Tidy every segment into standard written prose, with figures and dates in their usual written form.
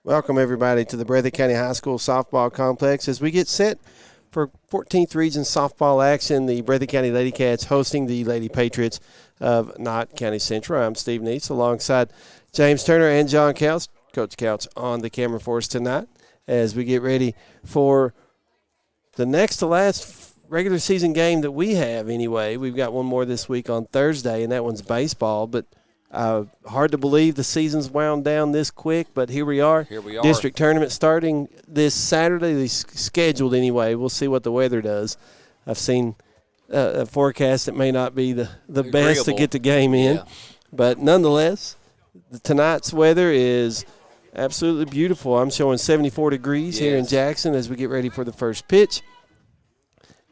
Welcome, everybody, to the Breathitt County High School softball complex as we get set for 14th Region softball action. The Breathitt County Lady Cats hosting the Lady Patriots of Knott County Central. I'm Steve Neitz alongside James Turner and John Couch. Coach Couch on the camera for us tonight as we get ready for the next to last regular season game that we have anyway. We've got one more this week on Thursday, and that one's baseball. But hard to believe the season's wound down this quick, but here we are. District tournament starting this Saturday, scheduled anyway. We'll see what the weather does. I've seen a forecast that may not be the best to get the game in. But nonetheless, tonight's weather is absolutely beautiful. I'm showing 74 degrees here in Jackson as we get ready for the first pitch.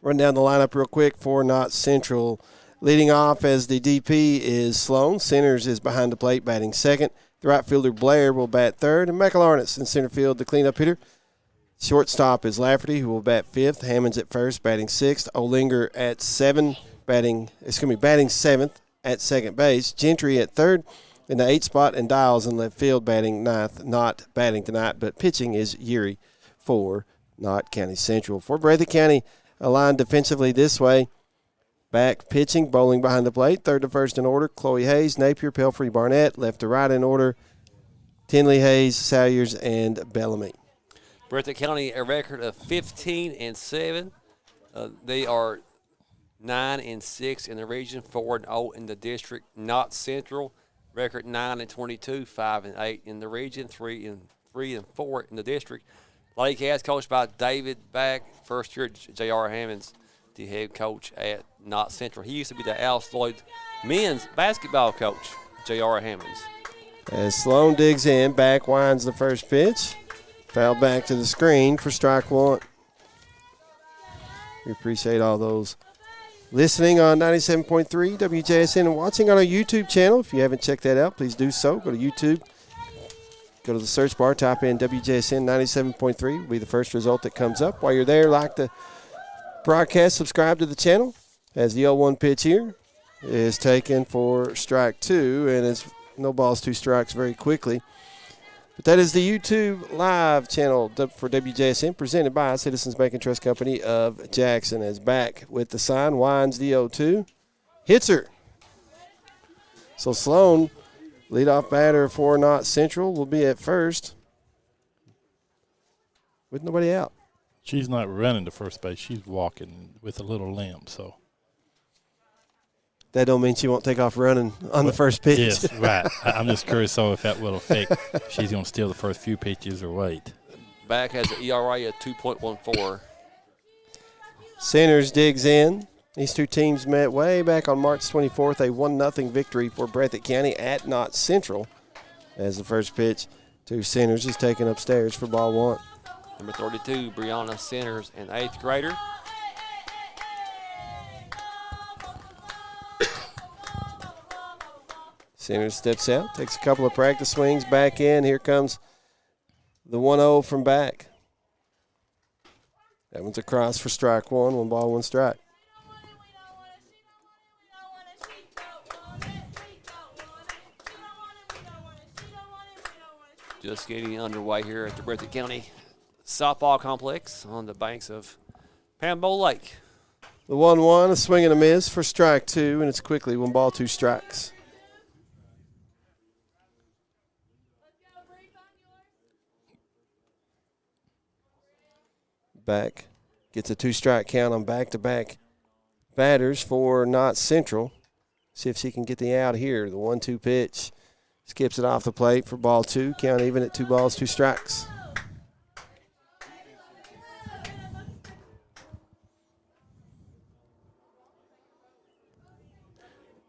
Run down the lineup real quick for Knott Central. Leading off as the DP is Sloan. Centers is behind the plate, batting second. The right fielder, Blair, will bat third. And McElharness in center field, the cleanup hitter. Shortstop is Lafferty, who will bat fifth. Hammonds at first, batting sixth. Olinger at batting seventh at second base. Gentry at third in the 8th spot. And Dials in left field, batting ninth. Not batting tonight, but pitching is Urey for Knott County Central. For Breathitt County, aligned defensively this way. Back pitching, bowling behind the plate. Third to first in order, Chloe Hayes, Napier, Pelfrey, Barnett. Left to right in order, Tinley, Hayes, Salyers, and Bellamy. Breathitt County, a record of 15-7. They are 9-6 in the region, 4-0 in the district. Knott Central, record 9-22, 5-8 in the region, 3-4 in the district. Lady Cats coached by David Back, first year J.R. Hammonds, the head coach at Knott Central. He used to be the Al Floyd men's basketball coach, J.R. Hammonds. As Sloan digs in, Back winds the first pitch. Foul back to the screen for strike one. We appreciate all those listening on 97.3 WJSN and watching on our YouTube channel. If you haven't checked that out, please do so. Go to YouTube. Go to the search bar, type in WJSN 97.3. Will be the first result that comes up. While you're there, like the broadcast, subscribe to the channel as the 0-1 pitch here is taken for strike two, and it's no balls, two strikes very quickly. But that is the YouTube live channel for WJSN presented by Citizens Bank and Trust Company of Jackson. As Back with the sign, winds the 0-2, hits her. So Sloan, leadoff batter for Knott Central, will be at first with nobody out. She's not running to first base. She's walking with a little limp, so. That don't mean she won't take off running on the first pitch. Yes, right. I'm just curious if that will affect if she's going to steal the first few pitches or wait. Back has an ERA of 2.14. Centers digs in. These two teams met way back on March 24th, a 1-0 victory for Breathitt County at Knott Central, as the first pitch to Centers is taken upstairs for ball one. Number 32, Brianna Centers, an 8th grader. Centers steps out, takes a couple of practice swings, back in. Here comes the 1-0 from Back. That one's across for strike one, 1 ball, 1 strike. Just getting underway here at the Breathitt County softball complex on the banks of Pambo Lake. The 1-1, a swing and a miss for strike two, and it's quickly 1 ball, 2 strikes. Back gets a 2-strike count on back-to-back batters for Knott Central. See if she can get the out here. The 1-2 pitch skips it off the plate for ball two. Count even at 2 balls, 2 strikes.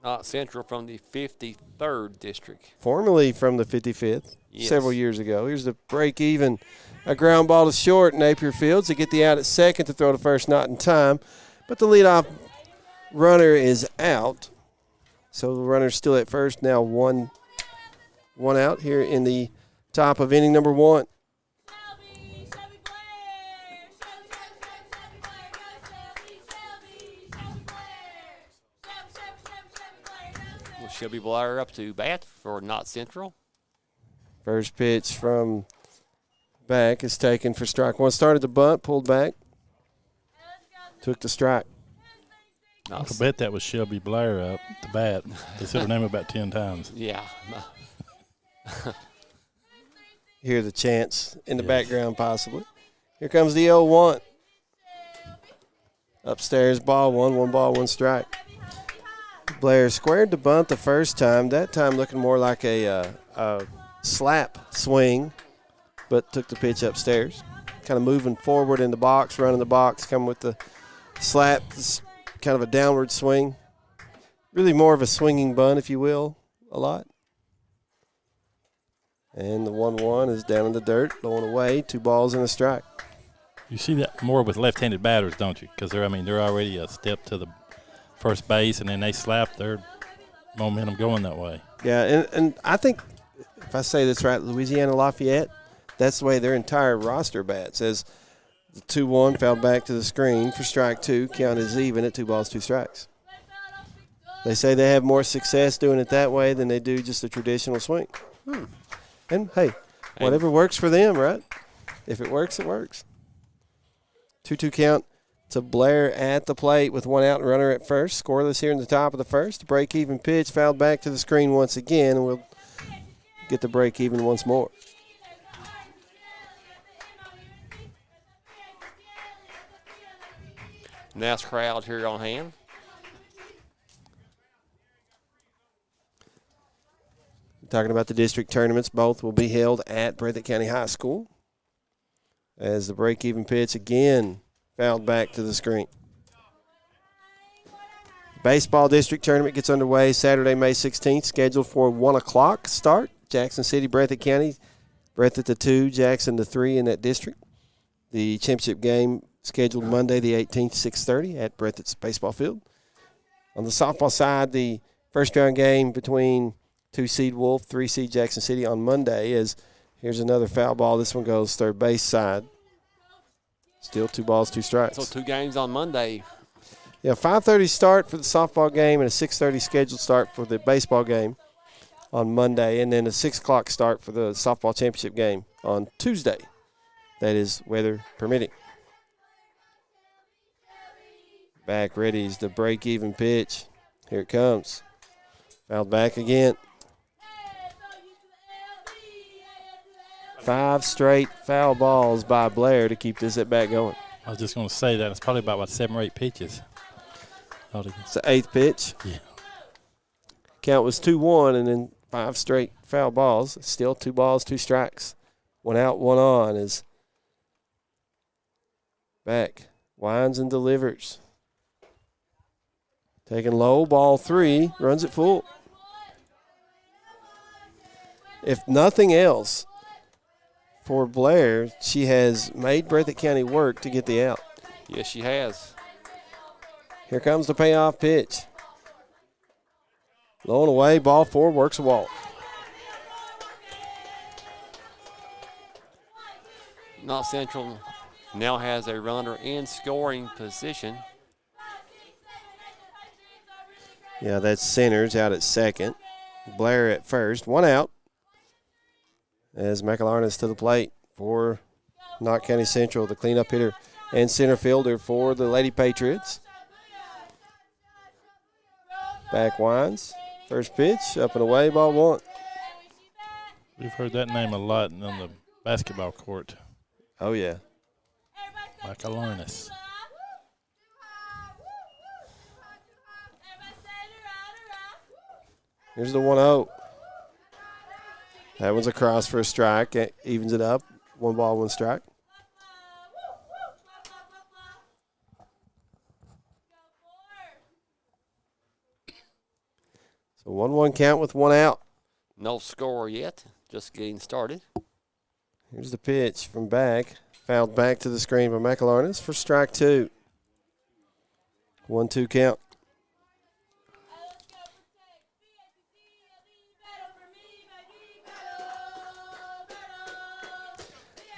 Knott Central from the 53rd district. Formerly from the 55th, yes, several years ago. Here's the break even. A ground ball to short. Napier fields to get the out at second to throw to first, not in time. But the leadoff runner is out. So the runner's still at first. Now one out here in the top of inning number 1. Shelby Blair up to bat for Knott Central. First pitch from Back is taken for strike one. Started the bunt, pulled back, took the strike. I bet that was Shelby Blair up the bat. They said her name about 10 times. Yeah. Hear the chants in the background possibly. Here comes the 0-1. Upstairs, ball one ball, one strike. Blair squared the bunt the first time, that time looking more like a slap swing, but took the pitch upstairs. Kind of moving forward in the box, running the box, coming with the slap, kind of a downward swing. Really more of a swinging bunt, if you will, a lot. And the 1-1 is down in the dirt, going away, 2 balls and a strike. You see that more with left-handed batters, don't you? Because they're already a step to the first base, and then they slap their momentum going that way. Yeah, and I think, if I say this right, Louisiana Lafayette, that's the way their entire roster bats. As the 2-1 fouled back to the screen for strike 2, count is even at 2 balls, 2 strikes. They say they have more success doing it that way than they do just a traditional swing. And, hey, whatever works for them, right? If it works, it works. 2-2 count to Blair at the plate with 1 out and runner at first. Scoreless here in the top of the first. Break-even pitch fouled back to the screen once again, and we'll get the break-even once more. Nice crowd here on hand. Talking about the district tournaments, both will be held at Breathitt County High School. As the break-even pitch again fouled back to the screen. Baseball district tournament gets underway Saturday, May 16th, scheduled for 1 o'clock start. Jackson City, Breathitt County, Breathitt the 2, Jackson the 3 in that district. The championship game scheduled Monday the 18th, 6:30 at Breathitt's baseball field. On the softball side, the first round game between 2-seed Wolf, 3-seed Jackson City on Monday. As here's another foul ball. This one goes third base side. Still 2 balls, 2 strikes. So 2 games on Monday. Yeah, 5:30 start for the softball game and a 6:30 scheduled start for the baseball game on Monday, and then a 6 o'clock start for the softball championship game on Tuesday. That is weather permitting. Back ready is the break-even pitch. Here it comes. Fouled back again. 5 straight foul balls by Blair to keep this at bat going. I was just going to say that. It's probably about 7 or 8 pitches. It's the 8th pitch. Yeah. Count was 2-1, and then 5 straight foul balls. Still 2 balls, 2 strikes. 1 out, 1 on is back. Winds and delivers. Taking low, ball 3, runs it full. If nothing else, for Blair, she has made Breathitt County work to get the out. Yes, she has. Here comes the payoff pitch. Low and away, ball 4, works a walk. Knott Central now has a runner in scoring position. Yeah, that's Centers out at second. Blair at first. 1 out. As McElharnis to the plate for Knott County Central, the cleanup hitter and center fielder for the Lady Patriots. Back winds. First pitch, up and away, ball 1. We've heard that name a lot on the basketball court. Oh, yeah. McElharnis. Here's the 1-0. That one's across for a strike. It evens it up. 1 ball, 1 strike. So 1-1 count with 1 out. No score yet, just getting started. Here's the pitch from back. Fouled back to the screen by McElharnis for strike 2. 1-2 count.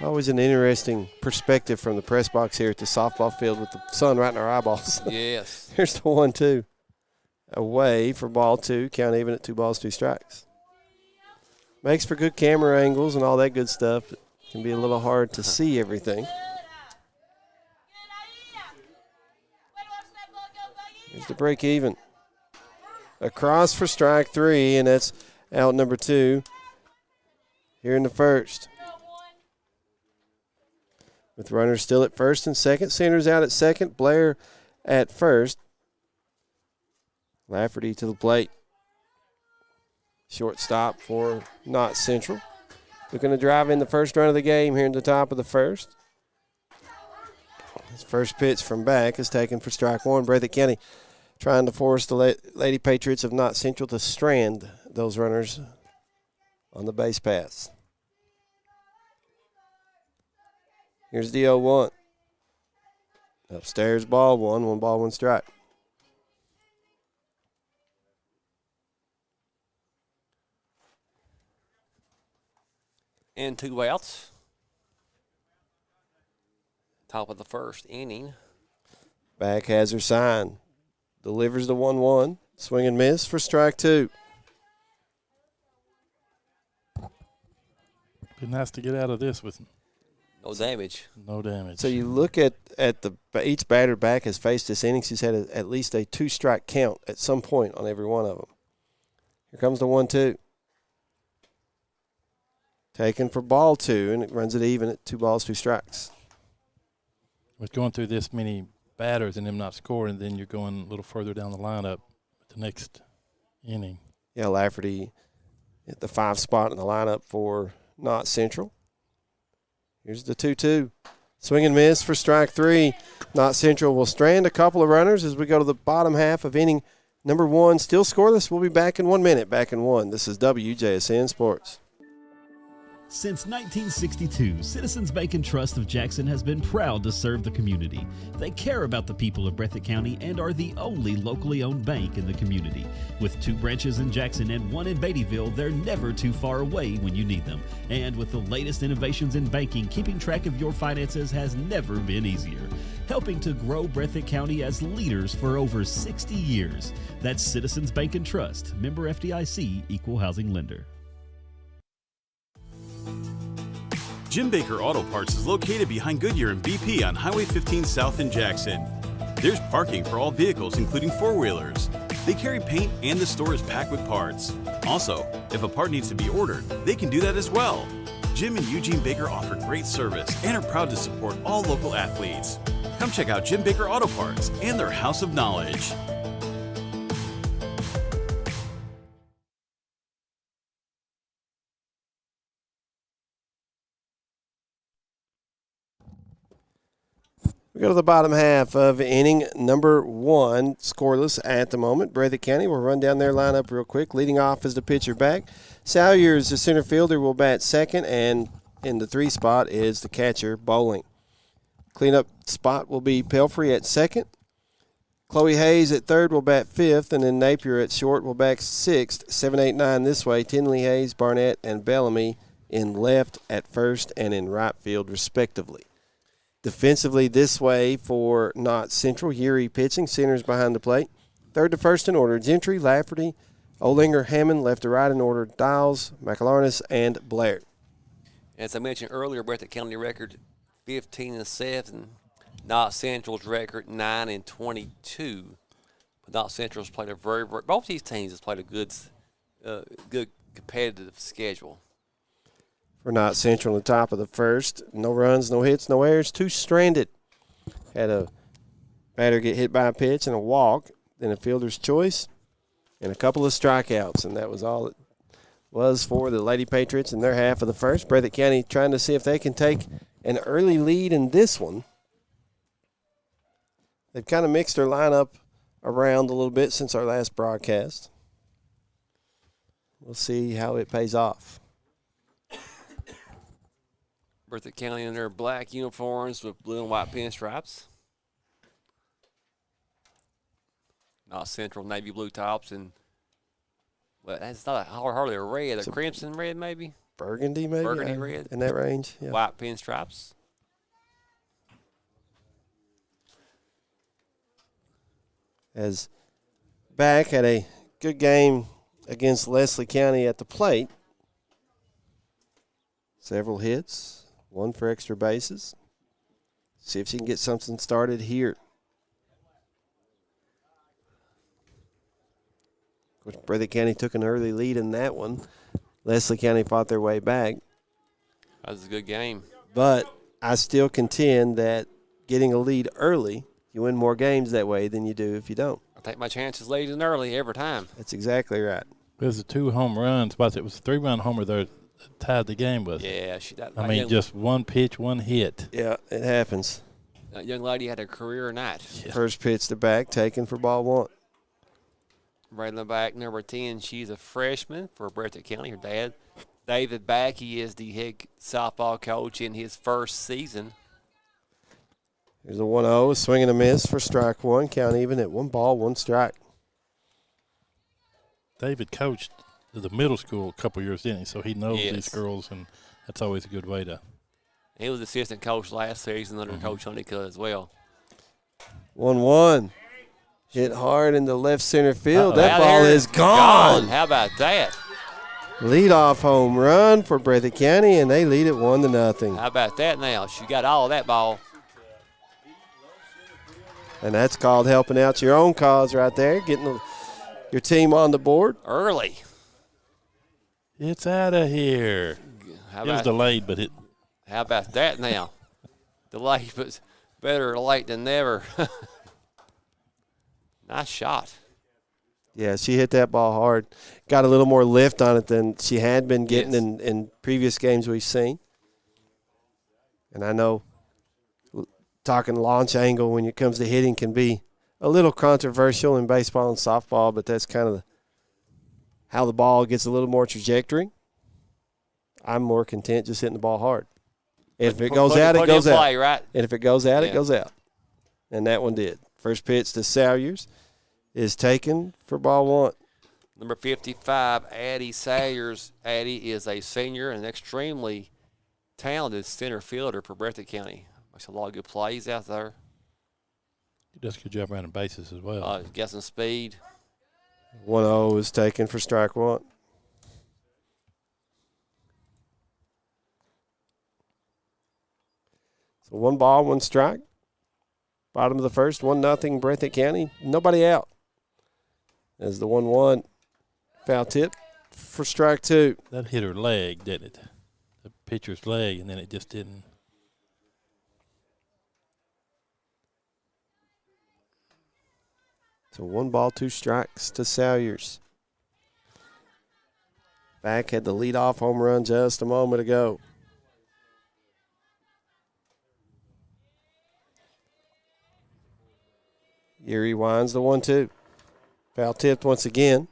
Always an interesting perspective from the press box here at the softball field with the sun right in our eyeballs. Yes. Here's the 1-2. Away for ball 2. Count even at 2 balls, 2 strikes. Makes for good camera angles and all that good stuff. Can be a little hard to see everything. Here's the break even. Across for strike 3, and that's out number 2 here in the first. With runners still at first and second. Sanders out at second. Blair at first. Lafferty to the plate. Shortstop for Knott Central. Looking to drive in the first run of the game here in the top of the first. His first pitch from back is taken for strike 1. Breathitt County trying to force the Lady Patriots of Knott Central to strand those runners on the base paths. Here's the 0-1. Upstairs, ball one. 1 ball, 1 strike. And 2 outs. Top of the first inning. Back has her sign. Delivers the 1-1. Swing and miss for strike 2. Be nice to get out of this with no damage. No damage. So you look at each batter back has faced this inning. She's had at least a 2-strike count at some point on every one of them. Here comes the 1-2. Taken for ball 2, and it runs it even at 2 balls, 2 strikes. With going through this many batters and them not scoring, then you're going a little further down the lineup with the next inning. Yeah, Lafferty at the 5 spot in the lineup for Knott Central. Here's the 2-2. Swing and miss for strike 3. Knott Central will strand a couple of runners as we go to the bottom half of inning number 1. Still scoreless. We'll be back in 1 minute. Back in 1. This is WJSN Sports. Since 1962, Citizens Bank and Trust of Jackson has been proud to serve the community. They care about the people of Breathitt County and are the only locally owned bank in the community. With 2 branches in Jackson and 1 in Beattyville, they're never too far away when you need them. And with the latest innovations in banking, keeping track of your finances has never been easier. Helping to grow Breathitt County as leaders for over 60 years. That's Citizens Bank and Trust, member FDIC, equal housing lender. Jim Baker Auto Parts is located behind Goodyear and BP on Highway 15 South in Jackson. There's parking for all vehicles, including 4-wheelers. They carry paint and the store is packed with parts. Also, if a part needs to be ordered, they can do that as well. Jim and Eugene Baker offer great service and are proud to support all local athletes. Come check out Jim Baker Auto Parts and their House of Knowledge. We go to the bottom half of inning number 1, scoreless at the moment. Breathitt County will run down their lineup real quick. Leading off is the pitcher back. Salyers, the center fielder, will bat second, and in the 3 spot is the catcher, Bowling. Cleanup spot will be Pelfrey at second. Chloe Hayes at third will bat 5th, and then Napier at short will bat 6th. 7, 8, 9 this way. Tinley, Hayes, Barnett, and Bellamy in left at first and in right field, respectively. Defensively this way for Knott Central. Yeary pitching, centers behind the plate. Third to first in order, Gentry, Lafferty, Olinger, Hammond. Left to right in order, Dials, McAlarnis, and Blair. As I mentioned earlier, Breathitt County record 15-7. Knott Central's record 9-22. But Knott Central's played a both these teams has played a good competitive schedule. For Knott Central on the top of the first. No runs, no hits, no errors, 2 stranded. Had a batter get hit by a pitch and a walk, then a fielder's choice, and a couple of strikeouts. And that was all it was for the Lady Patriots in their half of the first. Breathitt County trying to see if they can take an early lead in this one. They've kind of mixed their lineup around a little bit since our last broadcast. We'll see how it pays off. Breathitt County in their black uniforms with blue and white pinstripes. Knott Central navy blue tops and that's not hardly a red, a crimson red maybe. Burgundy maybe. Burgundy red in that range. Yeah. White pinstripes. As back had a good game against Leslie County at the plate. Several hits, One for extra bases. See if she can get something started here. Of course, Breathitt County took an early lead in that one. Leslie County fought their way back. That was a good game. But I still contend that getting a lead early, you win more games that way than you do if you don't. I take my chances late and early every time. That's exactly right. There's a 2 home runs, but it was a 3-run homer there that tied the game with. Yeah, I mean, just one pitch, one hit. Yeah, it happens. That young lady had a career night. Yeah. First pitch to back, taken for ball 1. Right in the back, number 10, she's a freshman for Breathitt County. Her dad, David Back, he is the head softball coach in his first season. Here's a 1-0, swing and a miss for strike 1. Count even at 1 ball, 1 strike. David coached the middle school a couple years, didn't he? So he knows Yes. these girls, and that's always a good way to. He was assistant coach last season under Coach Honeycutt as well. 1-1. Hit hard in the left center field. That Out ball there, is gone. How about that? Leadoff home run for Breathitt County, and they lead it 1-0. How about that now? She got all of that ball. And that's called helping out your own cause right there, getting your team on the board. Early. It's out of here. How It was about, delayed, but it. how about that now? Delayed, but better late than never. Nice shot. Yeah, she hit that ball hard. Got a little more lift on it than she had been getting Yes. in previous games we've seen. And I know talking launch angle when it comes to hitting can be a little controversial in baseball and softball, but that's kind of how the ball gets a little more trajectory. I'm more content just hitting the ball hard. If it goes out, it goes out. Play, right? And if it goes out, Yeah. it goes out. And that one did. First pitch to Salyers is taken for ball 1. Number 55, Addie Sayers. Addie is a senior and extremely talented center fielder for Breathitt County. Makes a lot of good plays out there. He does a good job around the bases as well. Got some speed. 1-0 is taken for strike 1. So 1 ball, 1 strike. Bottom of the first, 1-0 Breathitt County. Nobody out. As the 1-1 foul tip for strike 2. That hit her leg, didn't it? The pitcher's leg, and then it just didn't. So 1 ball, 2 strikes to Salyers. Back had the leadoff home run just a moment ago. Erie winds the 1-2. Foul tipped once again.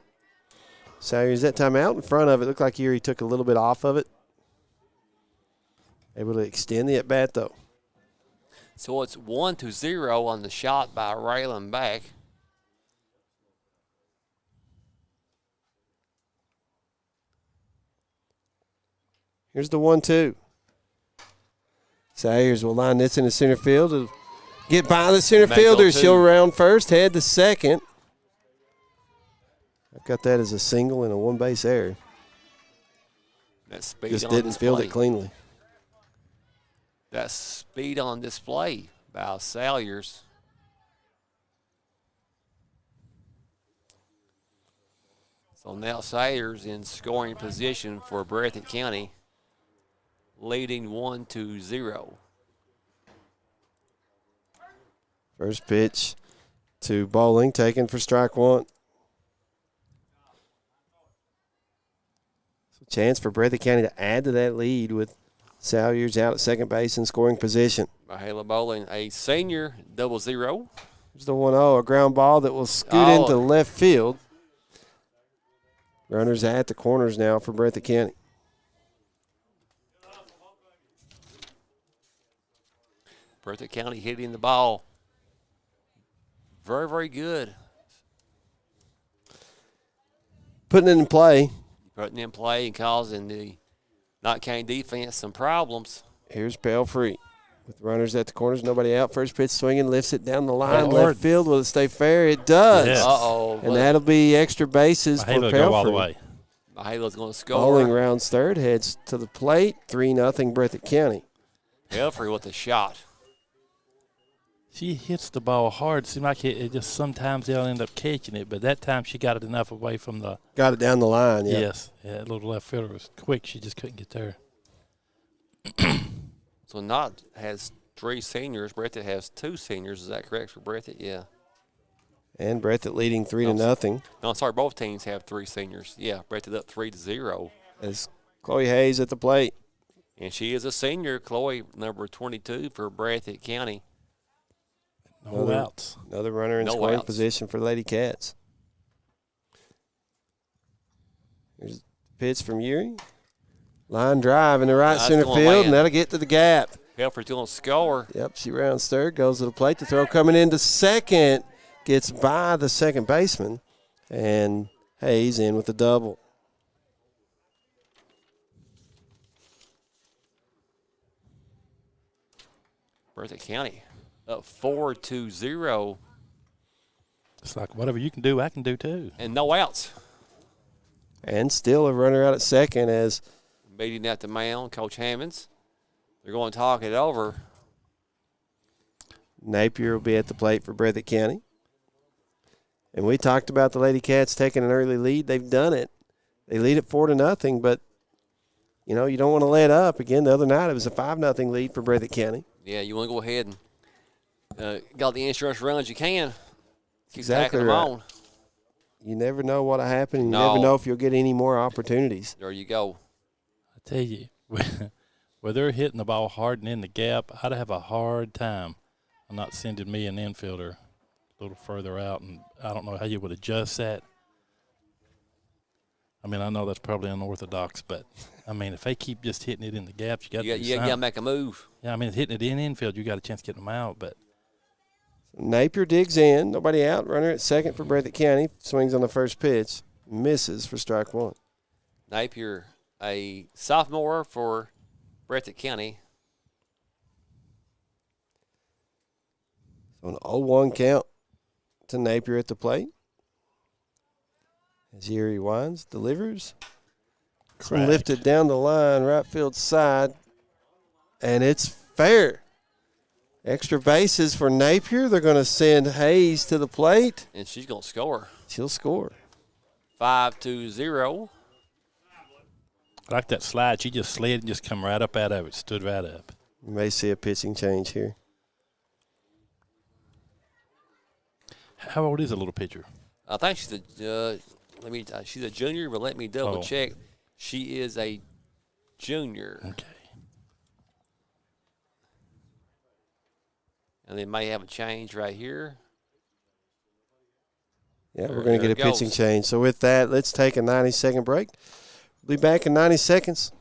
Salyers that time out in front of it. Looked like Erie took a little bit off of it. Able to extend the at-bat, though. So it's 1-0 on the shot by Raylan Back. Here's the 1-2. Salyers will line this in the center field to get by the center May go fielder. two. She'll round first, head to second. I've got that as a single and a 1-base error. That speed Just on didn't display. field it cleanly. That speed on display by Salyers. So now Salyers in scoring position for Breathitt County, leading 1-0. First pitch to Bowling, taken for strike 1. So chance for Breathitt County to add to that lead with Salyers out at second base in scoring position. Mahala Bowling, a senior, 0-0. Here's the 1-0, a ground ball that will scoot Oh. into left field. Runners at the corners now for Breathitt County. Breathitt County hitting the ball very, very good. Putting it in play. Putting in play and causing the Knott County defense some problems. Here's Pelfrey with runners at the corners, nobody out. First pitch swinging, lifts it down the line, Oh, left Lord. field. Will it stay fair? It does. Yes. Uh-oh. And that'll be extra bases for Mahalo go all the Pelfrey. way. Mahala's going to score. Bowling rounds third, heads to the plate. 3-0 Breathitt County. Pelfrey with a shot. She hits the ball hard. Seems like it just sometimes they'll end up catching it, but that time she got it enough away from the. Got it down the line, yeah. Yes. Yeah, that little left fielder was quick. She just couldn't get there. So Knott has 3 seniors. Breathitt has 2 seniors. Is that correct for Breathitt? Yeah. And Breathitt leading 3-0. No, sorry, both teams have 3 seniors. Yeah, Breathitt up 3-0. As Chloe Hayes at the plate. And she is a senior, Chloe, number 22 for Breathitt County. No outs. Another runner in No scoring outs. position for Lady Cats. Here's the pitch from Yuri. Line drive in the right That's center going field, land. and that'll get to the gap. Pelfrey's going to score. Yep, she rounds third, goes to the plate. The throw coming into second, gets by the second baseman, and Hayes in with the double. Breathitt County up 4-0 It's like whatever you can do, I can do too. and no outs. And still a runner out at second as Meeting at the mound, Coach Hammonds. They're going to talk it over. Napier will be at the plate for Breathitt County. And we talked about the Lady Cats taking an early lead. They've done it. They lead at 4-0, but, you know, you don't want to let up. Again, the other night it was a 5-0 lead for Breathitt County. Yeah, you want to go ahead and got the insurance runs you can. Keep Exactly tacking them right. on. You never know what'll happen. You No. never know if you'll get any more opportunities. There you go. I tell you, where they're hitting the ball hard and in the gap, I'd have a hard time on not sending me an infielder a little further out, and I don't know how you would adjust that. I mean, I know that's probably unorthodox, but, I mean, if they keep just hitting it in the gaps, you got to do You got to something. make a move. Yeah, I mean, hitting it in infield, you got a chance to get them out, but Napier digs in. Nobody out. Runner at second for Breathitt County. Swings on the first pitch. Misses for strike one. Napier, a sophomore for Breathitt County. So an 0-1 count to Napier at the plate. As Yuri winds, delivers. Cracked. Lifted down the line, right field side. And it's fair. Extra bases for Napier. They're going to send Hayes to the plate. And she's going to score. She'll score. 5-0. I like that slide. She just slid and just come right up out of it, stood right up. You may see a pitching change here. How old is a little pitcher? I think she's she's a junior, but let me double Oh. check. She is a junior. Okay. And they may have a change right here. Yeah, There- we're going to there get a it pitching goes. change. So with that, let's take a 90-second break. Be back in 90 seconds.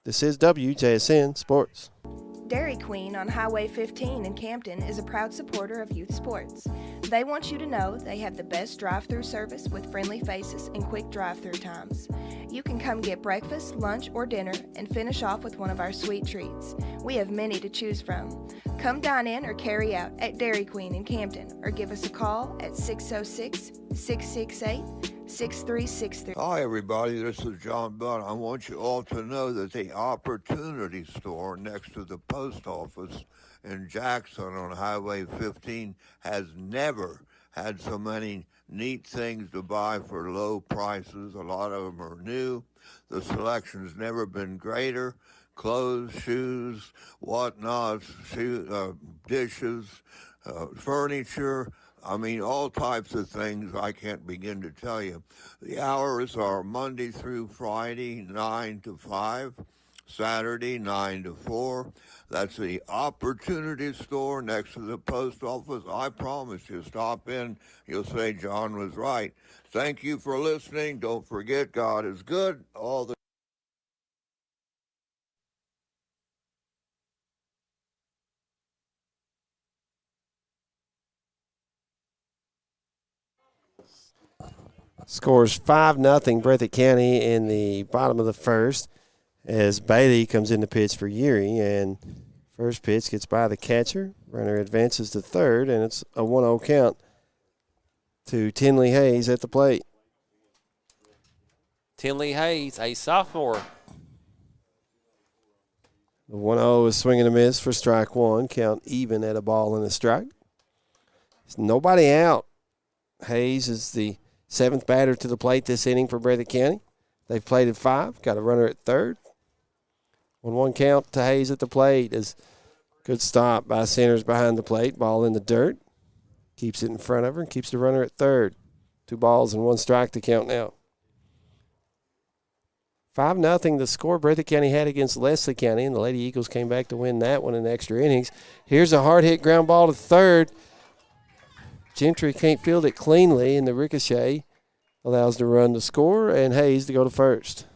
This is WJSN Sports. Dairy Queen on Highway 15 in Campton is a proud supporter of youth sports. They want you to know they have the best drive-through service with friendly faces and quick drive-through times. You can come get breakfast, lunch, or dinner and finish off with one of our sweet treats. We have many to choose from. Come dine in or carry out at Dairy Queen in Campton or give us a call at 606-668-6363. Hi, everybody. This is John Bunn. I want you all to know that the Opportunity Store next to the post office in Jackson on Highway 15 has never had so many neat things to buy for low prices. A lot of them are new. The selection's never been greater. Clothes, shoes, whatnots, dishes, furniture. I mean, all types of things I can't begin to tell you. The hours are Monday through Friday, 9 to 5, Saturday, 9 to 4. That's the Opportunity Store next to the post office. I promise you, stop in. You'll say John was right. Thank you for listening. Don't forget, God is good all the Scores 5-0 Breathitt County in the bottom of the first as Bailey comes in to pitch for Yuri. And first pitch gets by the catcher. Runner advances to third, and it's a 1-0 count to Tinley Hayes at the plate. Tinley Hayes, a sophomore. The 1-0 is swinging a miss for strike one. Count even at a ball and a strike. There's nobody out. Hayes is the 7th batter to the plate this inning for Breathitt County. They've played at 5. Got a runner at third. 1-1 count to Hayes at the plate is good stop by Centers behind the plate. Ball in the dirt. Keeps it in front of her and keeps the runner at third. 2 balls and 1 strike to count now. 5-0 the score Breathitt County had against Leslie County, and the Lady Eagles came back to win that one in extra innings. Here's a hard-hit ground ball to third. Gentry can't field it cleanly, and the ricochet allows the run to score and Hayes to go to first.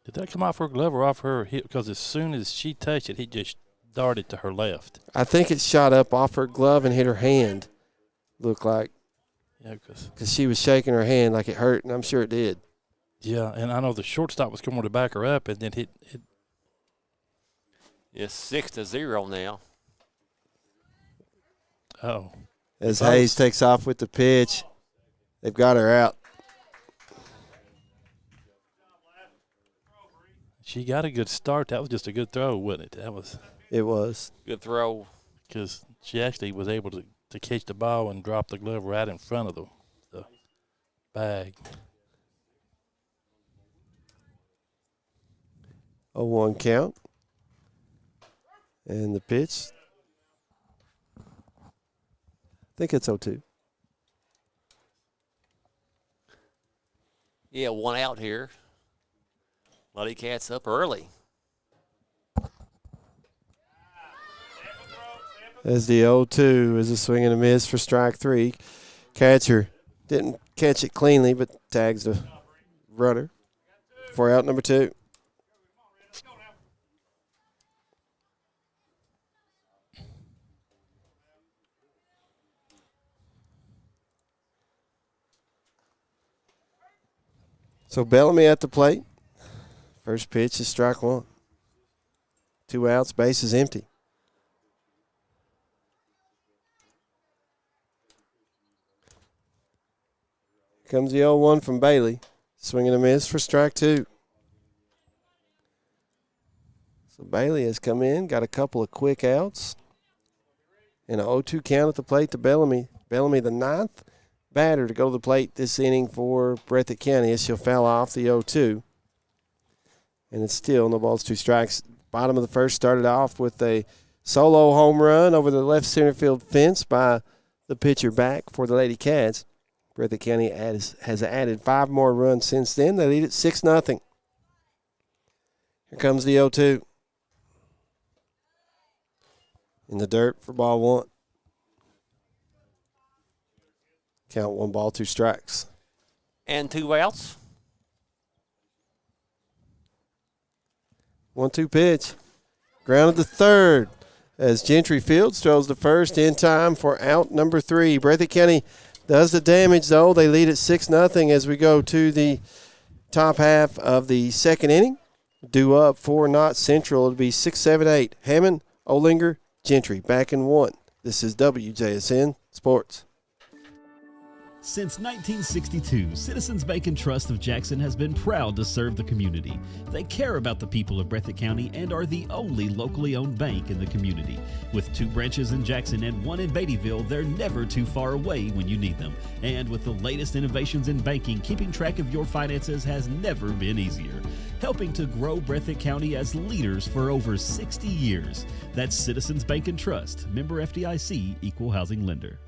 Did that come off her glove or off her hip? Because as soon as she touched it, he just darted to her left. I think it shot up off her glove and hit her hand, looked like. Yeah, because she was shaking her hand like it hurt, and I'm sure it did. Yeah, and I know the shortstop was coming to back her up, and then hit. It's 6-0 now. Oh. As Hayes takes off with the pitch, they've got her out. She got a good start. That was just a good throw, wasn't it? It was. Good throw. Because she actually was able to catch the ball and drop the glove right in front of the bag. 0-1 count. And the pitch. I think it's 0-2. Yeah, 1 out here. Lady Cats up early. As the 0-2 is a swing and a miss for strike 3. Catcher didn't catch it cleanly, but tags the runner for out number 2. So Bellamy at the plate. First pitch is strike 1. 2 outs, base is empty. Here comes the 0-1 from Bailey. Swing and a miss for strike 2. So Bailey has come in, got a couple of quick outs. And an 0-2 count at the plate to Bellamy. Bellamy, the 9th batter to go to the plate this inning for Breathitt County as she'll foul off the 0-2. And it's still no balls, 2 strikes. Bottom of the first started off with a solo home run over the left center field fence by the pitcher back for the Lady Cats. Breathitt County has added 5 more runs since then. They lead it 6-0. Here comes the 0-2. In the dirt for ball 1. Count 1 ball, 2 strikes. And 2 outs. 1-2 pitch. Grounded to third as Gentry Fields throws the first in time for out number 3. Breathitt County does the damage, though. They lead at 6-0 as we go to the top half of the second inning. Due up for Knott Central. It'll be 6, 7, 8. Hammond, Olinger, Gentry back in 1. This is WJSN Sports. Since 1962, Citizens Bank and Trust of Jackson has been proud to serve the community. They care about the people of Breathitt County and are the only locally owned bank in the community. With 2 branches in Jackson and 1 in Beattyville, they're never too far away when you need them. And with the latest innovations in banking, keeping track of your finances has never been easier. Helping to grow Breathitt County as leaders for over 60 years. That's Citizens Bank and Trust, member FDIC, equal housing lender.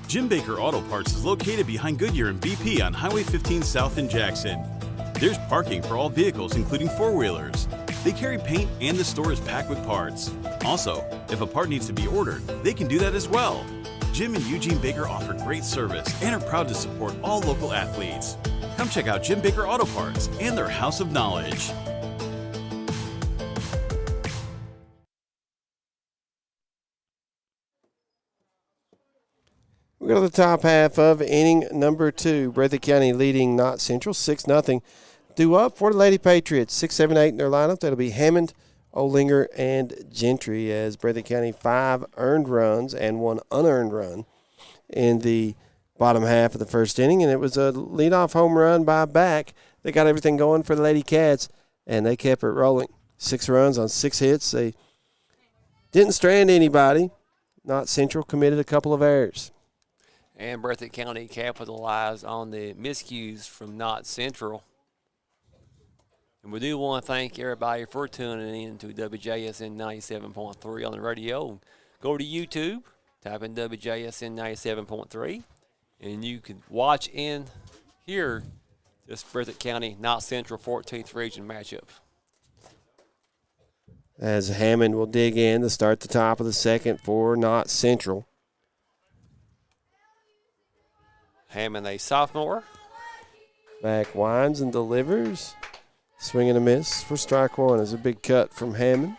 Jim Baker Auto Parts is located behind Goodyear and BP on Highway 15 South in Jackson. There's parking for all vehicles, including 4-wheelers. They carry paint and the store is packed with parts. Also, if a part needs to be ordered, they can do that as well. Jim and Eugene Baker offer great service and are proud to support all local athletes. Come check out Jim Baker Auto Parts and their House of Knowledge. We go to the top half of inning number 2. Breathitt County leading Knott Central 6-0. Due up for the Lady Patriots. 6, 7, 8 in their lineup. That'll be Hammond, Olinger, and Gentry as Breathitt County 5 earned runs and 1 unearned run in the bottom half of the first inning. And it was a leadoff home run by back they got everything going for the Lady Cats, and they kept it rolling. 6 runs on 6 hits. They didn't strand anybody. Knott Central committed a couple of errors. And Breathitt County capitalized on the miscues from Knott Central. And we do want to thank everybody for tuning in to WJSN 97.3 on the radio. Go to YouTube, type in WJSN 97.3, and you can watch and hear this Breathitt County Knott Central 14th Region matchup. As Hammond will dig in to start the top of the second for Knott Central. Hammond, a sophomore. Back winds and delivers. Swing and a miss for strike one is a big cut from Hammond.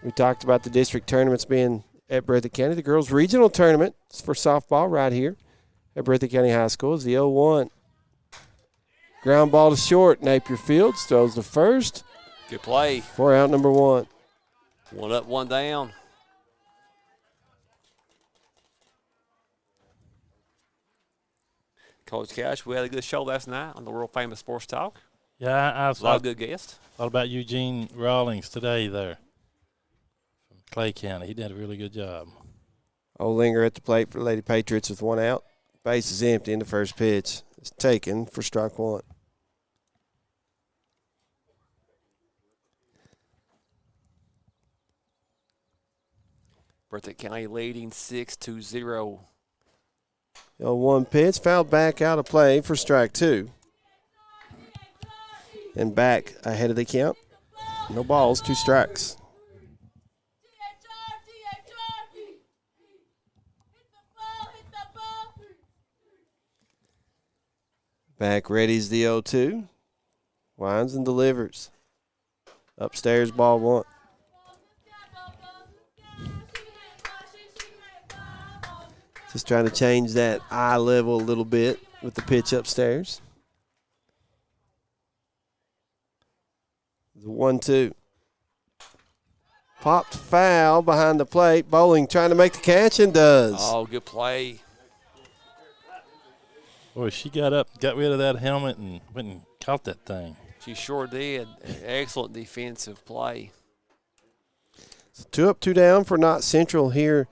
We talked about the district tournaments being at Breathitt County. The girls' regional tournament for softball right here at Breathitt County High School is the 0-1. Ground ball to short. Napier Fields throws the first. Good play. For out number 1. 1 up, 1 down. Coach Cash, we had a good show last night on the world famous Sports Talk. Yeah, I A lot of good guests. Thought about Eugene Rawlings today there from Clay County. He did a really good job. Olinger at the plate for the Lady Patriots with 1 out. Base is empty in the first pitch. It's taken for strike 1. Breathitt County leading 6-0. 0-1 pitch, fouled back out of play for strike 2. And back ahead of the count. No balls, 2 strikes. Back ready's the 0-2. Winds and delivers. Upstairs, ball 1. Just trying to change that eye level a little bit with the pitch upstairs. The 1-2. Popped foul behind the plate. Bowling trying to make the catch and does. Oh, good play. Boy, she got up, got rid of that helmet, and went and caught that thing. She sure did. Excellent defensive play. So 2 up, 2 down for Knott Central here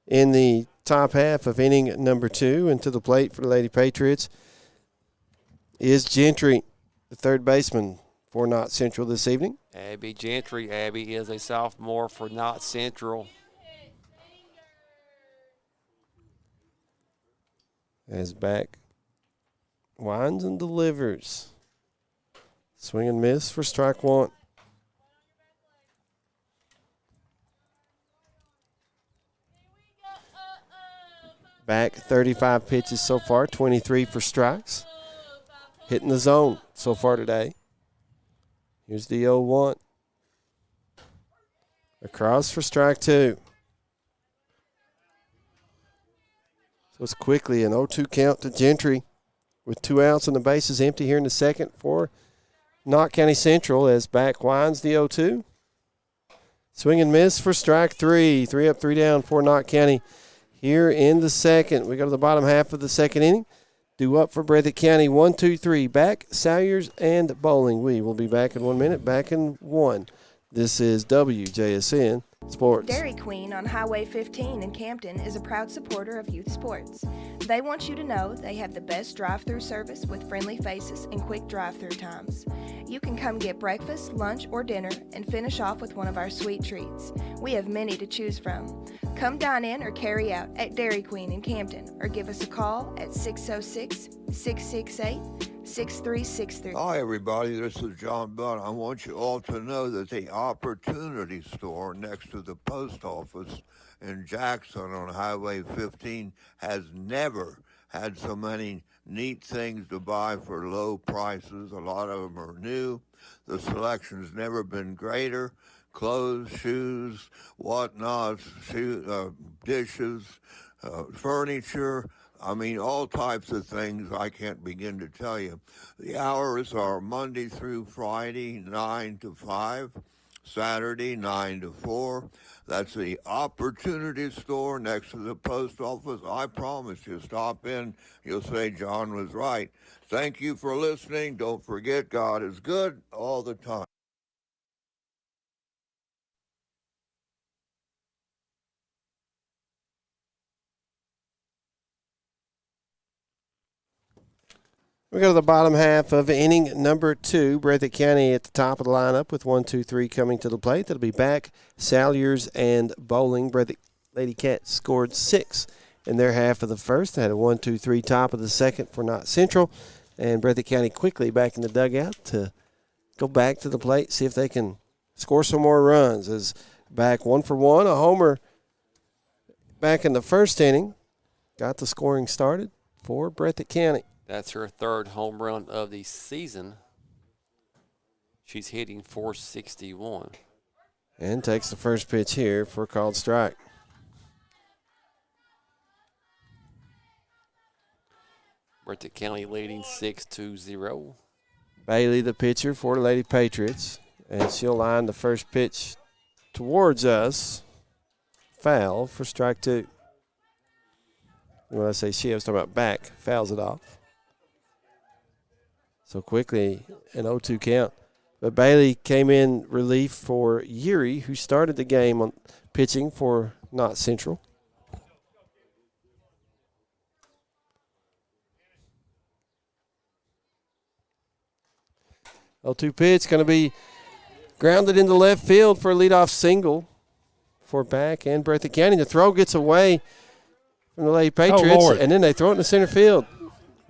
in the top half of inning number 2. And to the plate for the Lady Patriots is Gentry, the third baseman for Knott Central this evening. Abby Gentry. Abby is a sophomore for Knott Central. As back winds and delivers. Swing and miss for strike 1. Back 35 pitches so far, 23 for strikes. Hitting the zone so far today. Here's the 0-1. Across for strike 2. So it's quickly an 0-2 count to Gentry with 2 outs and the bases empty here in the second for Knott County Central as back winds the 0-2. Swing and miss for strike 3. 3 up, 3 down for Knott County here in the second. We go to the bottom half of the second inning. Due up for Breathitt County, 1, 2, 3. Back, Salyers, and Bowling. We will be back in 1 minute. Back in 1. This is WJSN Sports. Dairy Queen on Highway 15 in Campton is a proud supporter of youth sports. They want you to know they have the best drive-through service with friendly faces and quick drive-through times. You can come get breakfast, lunch, or dinner and finish off with one of our sweet treats. We have many to choose from. Come dine in or carry out at Dairy Queen in Campton or give us a call at 606-668-6363. Hi, everybody. This is John Bunn. I want you all to know that the Opportunity Store next to the post office in Jackson on Highway 15 has never had so many neat things to buy for low prices. A lot of them are new. The selection's never been greater. Clothes, shoes, whatnots, dishes, furniture. I mean, all types of things I can't begin to tell you. The hours are Monday through Friday, 9 to 5. Saturday 9 to 4. That's the Opportunity Store next to the post office. I promise you, stop in. You'll say John was right. Thank you for listening. Don't forget, God is good all the time. We go to the bottom half of inning number 2. Breathitt County at the top of the lineup with 1, 2, 3 coming to the plate. That'll be Back, Salyers, and Bowling. Breathitt Lady Cats scored 6 in their half of the first. They had a 1, 2, 3 top of the second for Knott Central. And Breathitt County quickly back in the dugout to go back to the plate, see if they can score some more runs. As Back 1 for 1, a homer back in the first inning. Got the scoring started for Breathitt County. That's her 3rd home run of the season. She's hitting .461. And takes the first pitch here for a called strike. Breathitt County leading 6-0. Bailey, the pitcher for the Lady Patriots. And she'll line the first pitch towards us. Foul for strike 2. When I say she, I was talking about Back. Fouls it off. So quickly, an 0-2 count. But Bailey came in relief for Yuri, who started the game on pitching for Knott Central. Oh, 2 pitch going to be grounded into left field for a leadoff single for Back and Breathitt County. The throw gets away from the Lady Patriots, and then they throw it in the center field.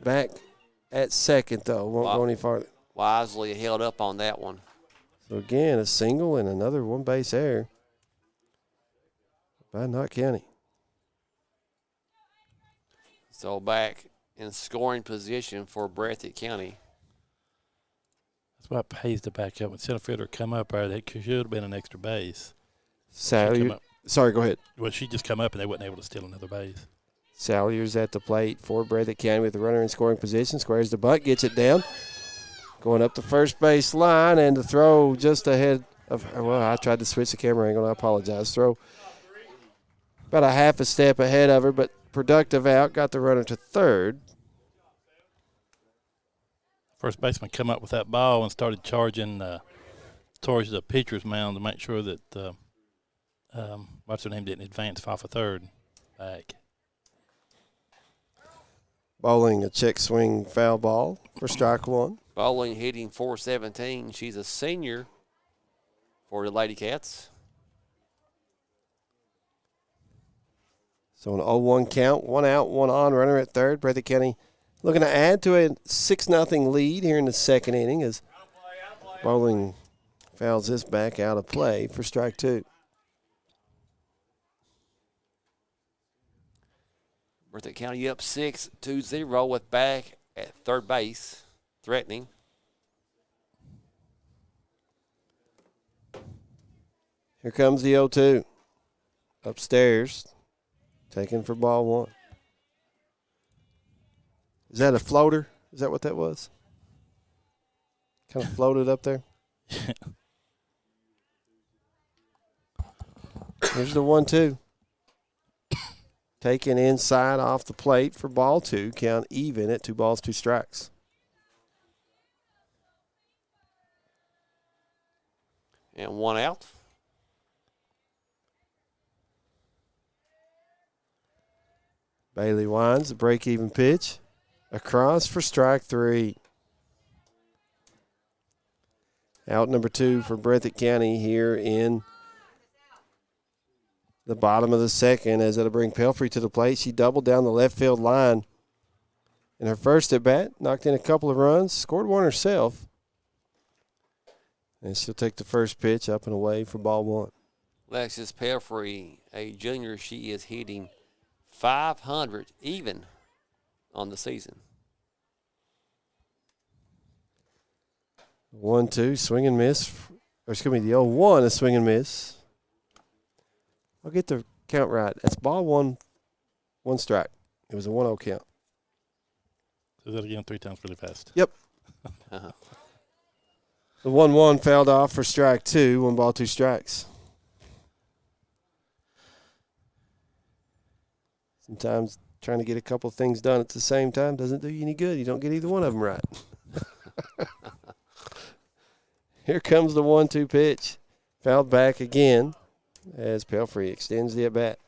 Back at second, though. Won't go any farther. Wisely held up on that one. So, again, a single and another one-base error by Knott County. So Back in scoring position for Breathitt County. That's why it pays to back up. When center fielder come up there, they should have been an extra base. Sorry, go ahead. Well, she just come up and they wasn't able to steal another base. Salyers at the plate for Breathitt County with the runner in scoring position. Squares the butt, gets it down. Going up the first base line, and the throw just ahead of, well, I tried to switch the camera angle. I apologize. Throw about a half a step ahead of her, but productive out. Got the runner to third. First baseman come up with that ball and started charging towards the pitcher's mound to make sure that what's her name didn't advance off a third. Back. Bowling a check swing foul ball for strike 1. Bowling hitting .417. She's a senior for the Lady Cats. So an 0-1 count, 1 out, 1 on, runner at third. Breathitt County looking to add to a 6-0 lead here in the second inning as Bowling fouls this back out of play for strike 2. Breathitt County up 6-0 with Back at third base, threatening. Here comes the 0-2. Upstairs, taken for ball 1. Is that a floater? Is that what that was? Kind of floated up there? Here's the 1-2. Taken inside off the plate for ball 2. Count even at 2 balls, 2 strikes. And 1 out. Bailey winds, a break-even pitch. Across for strike 3. Out number 2 for Breathitt County here in the bottom of the second as it'll bring Pelfrey to the plate. She doubled down the left field line in her first at bat, knocked in a couple of runs, scored one herself. And she'll take the first pitch up and away for ball 1. Alexis Pelfrey, a junior, she is hitting .500 even on the season. 1-2, swing and miss. Or excuse me, the 0-1, a swing and miss. I'll get the count right. That's ball 1, 1 strike. It was a 1-0 count. Do that again 3 times really fast. Yep. The 1-1 fouled off for strike 2. 1 ball, 2 strikes. Sometimes trying to get a couple things done at the same time doesn't do you any good. You don't get either one of them right. Here comes the 1-2 pitch. Fouled back again as Pelfrey extends the at-bat.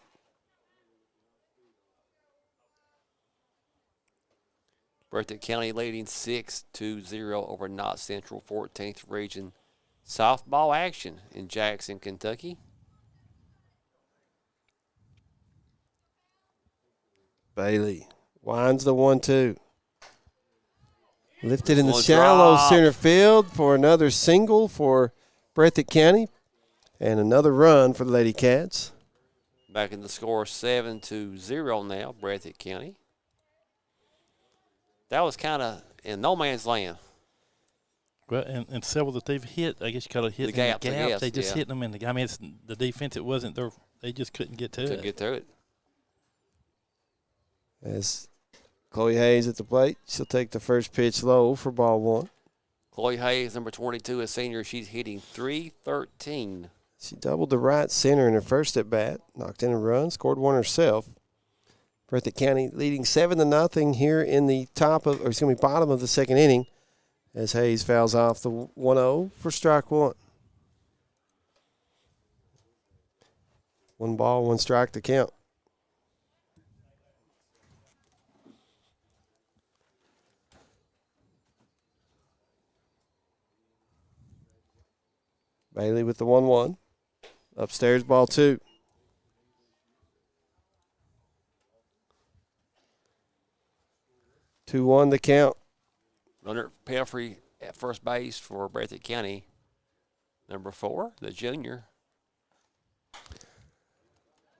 Breathitt County leading 6-0 over Knott Central, 14th Region softball action in Jackson, Kentucky. Bailey winds the 1-2. Lifted in the shallow center field for another single for Breathitt County and another run for the Lady Cats. Back in the score 7-0 now, Breathitt County. That was kind of in no man's land. Well, and several that they've hit, I guess you call it hitting the gap. They just hit them in the. I mean, it's the defense. It wasn't their. They just couldn't get to it. Couldn't get through it. As Chloe Hayes at the plate, she'll take the first pitch low for ball 1. Chloe Hayes, number 22, a senior. She's hitting .313. She doubled the right center in her first at bat, knocked in a run, scored one herself. Breathitt County leading 7-0 here in the bottom of the second inning, as Hayes fouls off the 1-0 for strike 1. 1 ball, 1 strike to count. Bailey with the 1-1. Upstairs, ball 2. Two one the count. Runner Pelfrey at first base for Breathitt County. Number 4, the junior.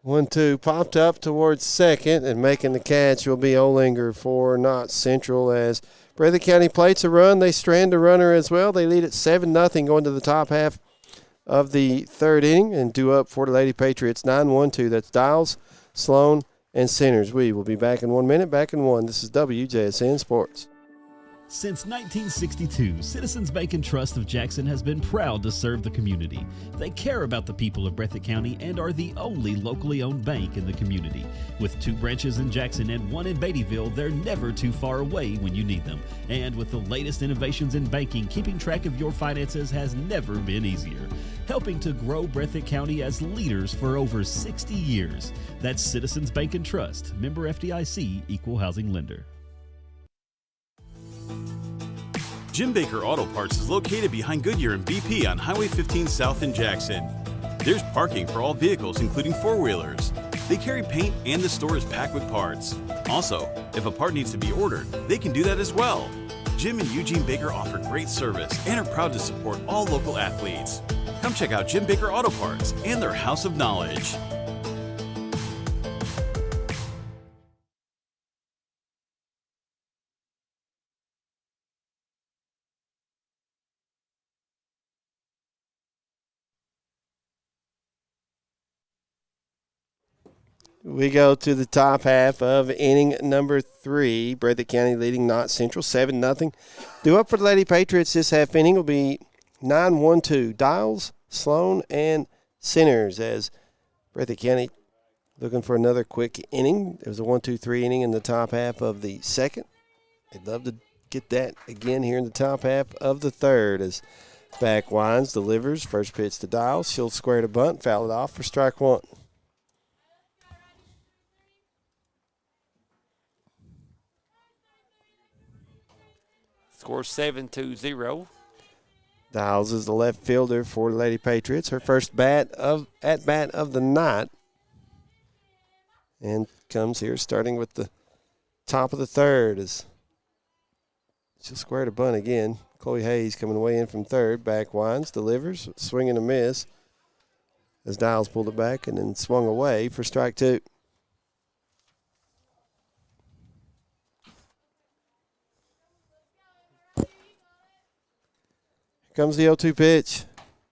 1-2 popped up towards second, and making the catch will be Olinger for Knott Central. As Breathitt County plates a run, they strand a runner as well. They lead at 7-0 going to the top half of the third inning, and due up for the Lady Patriots 9-1-2. That's Dials, Sloan, and Centers. We will be back in 1 minute. Back in 1. This is WJSN Sports. Since 1962, Citizens Bank and Trust of Jackson has been proud to serve the community. They care about the people of Breathitt County and are the only locally owned bank in the community. With 2 branches in Jackson and 1 in Beattyville, they're never too far away when you need them. And with the latest innovations in banking, keeping track of your finances has never been easier. Helping to grow Breathitt County as leaders for over 60 years. That's Citizens Bank and Trust, member FDIC, equal housing lender. Jim Baker Auto Parts is located behind Goodyear and BP on Highway 15 South in Jackson. There's parking for all vehicles, including 4-wheelers. They carry paint and the store is packed with parts. Also, if a part needs to be ordered, they can do that as well. Jim and Eugene Baker offer great service and are proud to support all local athletes. Come check out Jim Baker Auto Parts and their House of Knowledge. We go to the top half of inning number 3. Breathitt County leading Knott Central 7-0. Due up for the Lady Patriots this half inning will be 9-1-2. Dials, Sloan, and Centers, as Breathitt County looking for another quick inning. It was a 1-2-3 inning in the top half of the second. They'd love to get that again here in the top half of the third, as back winds, delivers, first pitch to Dials. She'll square to bunt, foul it off for strike 1. Score 7-0. Dials is the left fielder for the Lady Patriots. Her first at bat of the night. And comes here starting with the top of the third as she'll square to bunt again. Chloe Hayes coming away in from third. Back winds, delivers, swing and a miss as Dials pulled it back and then swung away for strike 2. Comes the 0-2 pitch.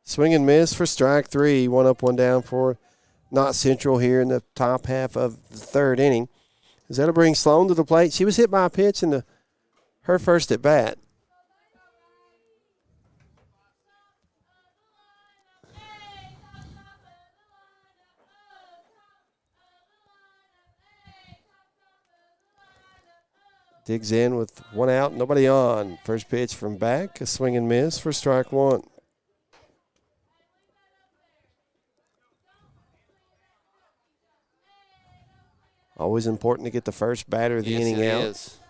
Swing and miss for strike 3. 1 up, 1 down for Knott Central here in the top half of the third inning. As that'll bring Sloan to the plate. She was hit by a pitch in her first at bat. Digs in with one out, nobody on. First pitch from back, a swing and miss for strike one. Always important to get the first batter of the inning out. Is.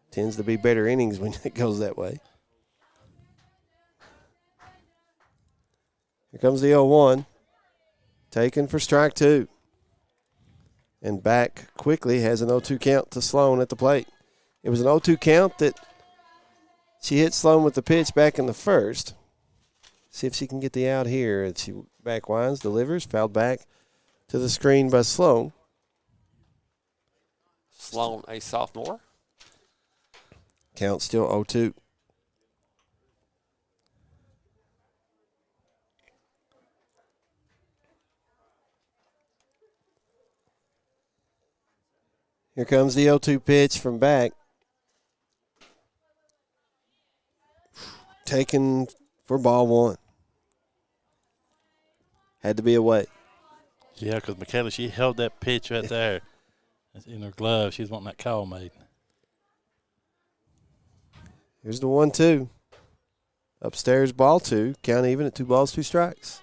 Tends to be better innings when it goes that way. Here comes the 0-1. Taken for strike two. And back quickly has an 0-2 count to Sloan at the plate. It was an 0-2 count that she hit Sloan with the pitch back in the first. See if she can get the out here. And she back winds, delivers, fouled back to the screen by Sloan. Sloan, a sophomore. Count still 0-2. Here comes the 0-2 pitch from back. Taken for ball one. Had to be away. Yeah, because Michaela, she held that pitch right there in her glove. She's wanting that call made. Here's the 1-2. Upstairs, ball two. Count even at 2 balls, 2 strikes.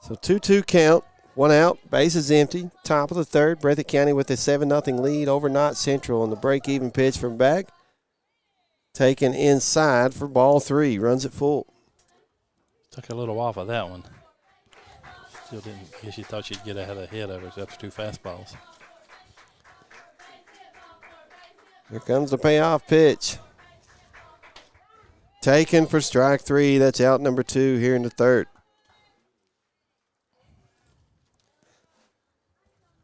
So 2-2 count. 1 out. Base is empty. Top of the third. Breathitt County with a 7-0 lead over Knott Central on the break-even pitch from back. Taken inside for ball 3. Runs it full. Took a little off of that one. Still didn't. I guess she thought she'd get ahead of her. That's 2 fastballs. Here comes the payoff pitch. Taken for strike 3. That's out number 2 here in the third.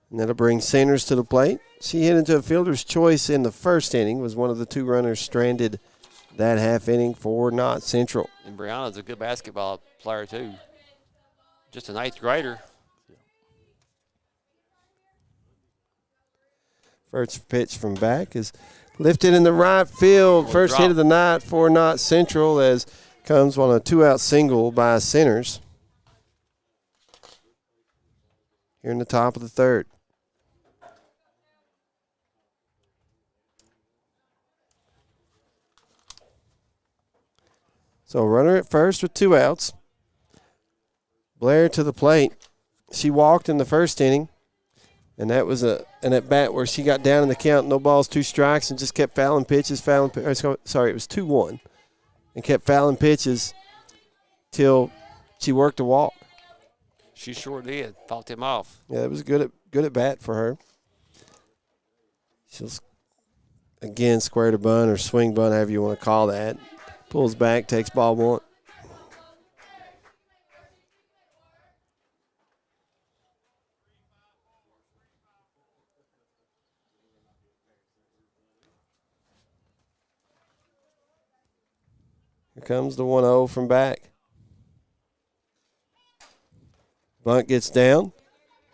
And that'll bring Sanders to the plate. She hit into a fielder's choice in the first inning, was one of the 2 runners stranded that half inning for Knott Central. And Brianna's a good basketball player, too. Just an 8th grader. First pitch from back is lifted in the right field. First hit of the night for Knott Central as comes on a 2-out single by Centers. Here in the top of the third. So runner at first with 2 outs. Blair to the plate. She walked in the first inning, and that was an at-bat where she got down in the count, no balls, 2 strikes, and just kept fouling pitches, sorry, it was 2-1, and kept fouling pitches till she worked a walk. She sure did. Fought him off. Yeah, it was good at bat for her. She'll, again, square to bunt or swing bunt, however you want to call that. Pulls back, takes ball 1. Here comes the 1-0 from back. Bunt gets down.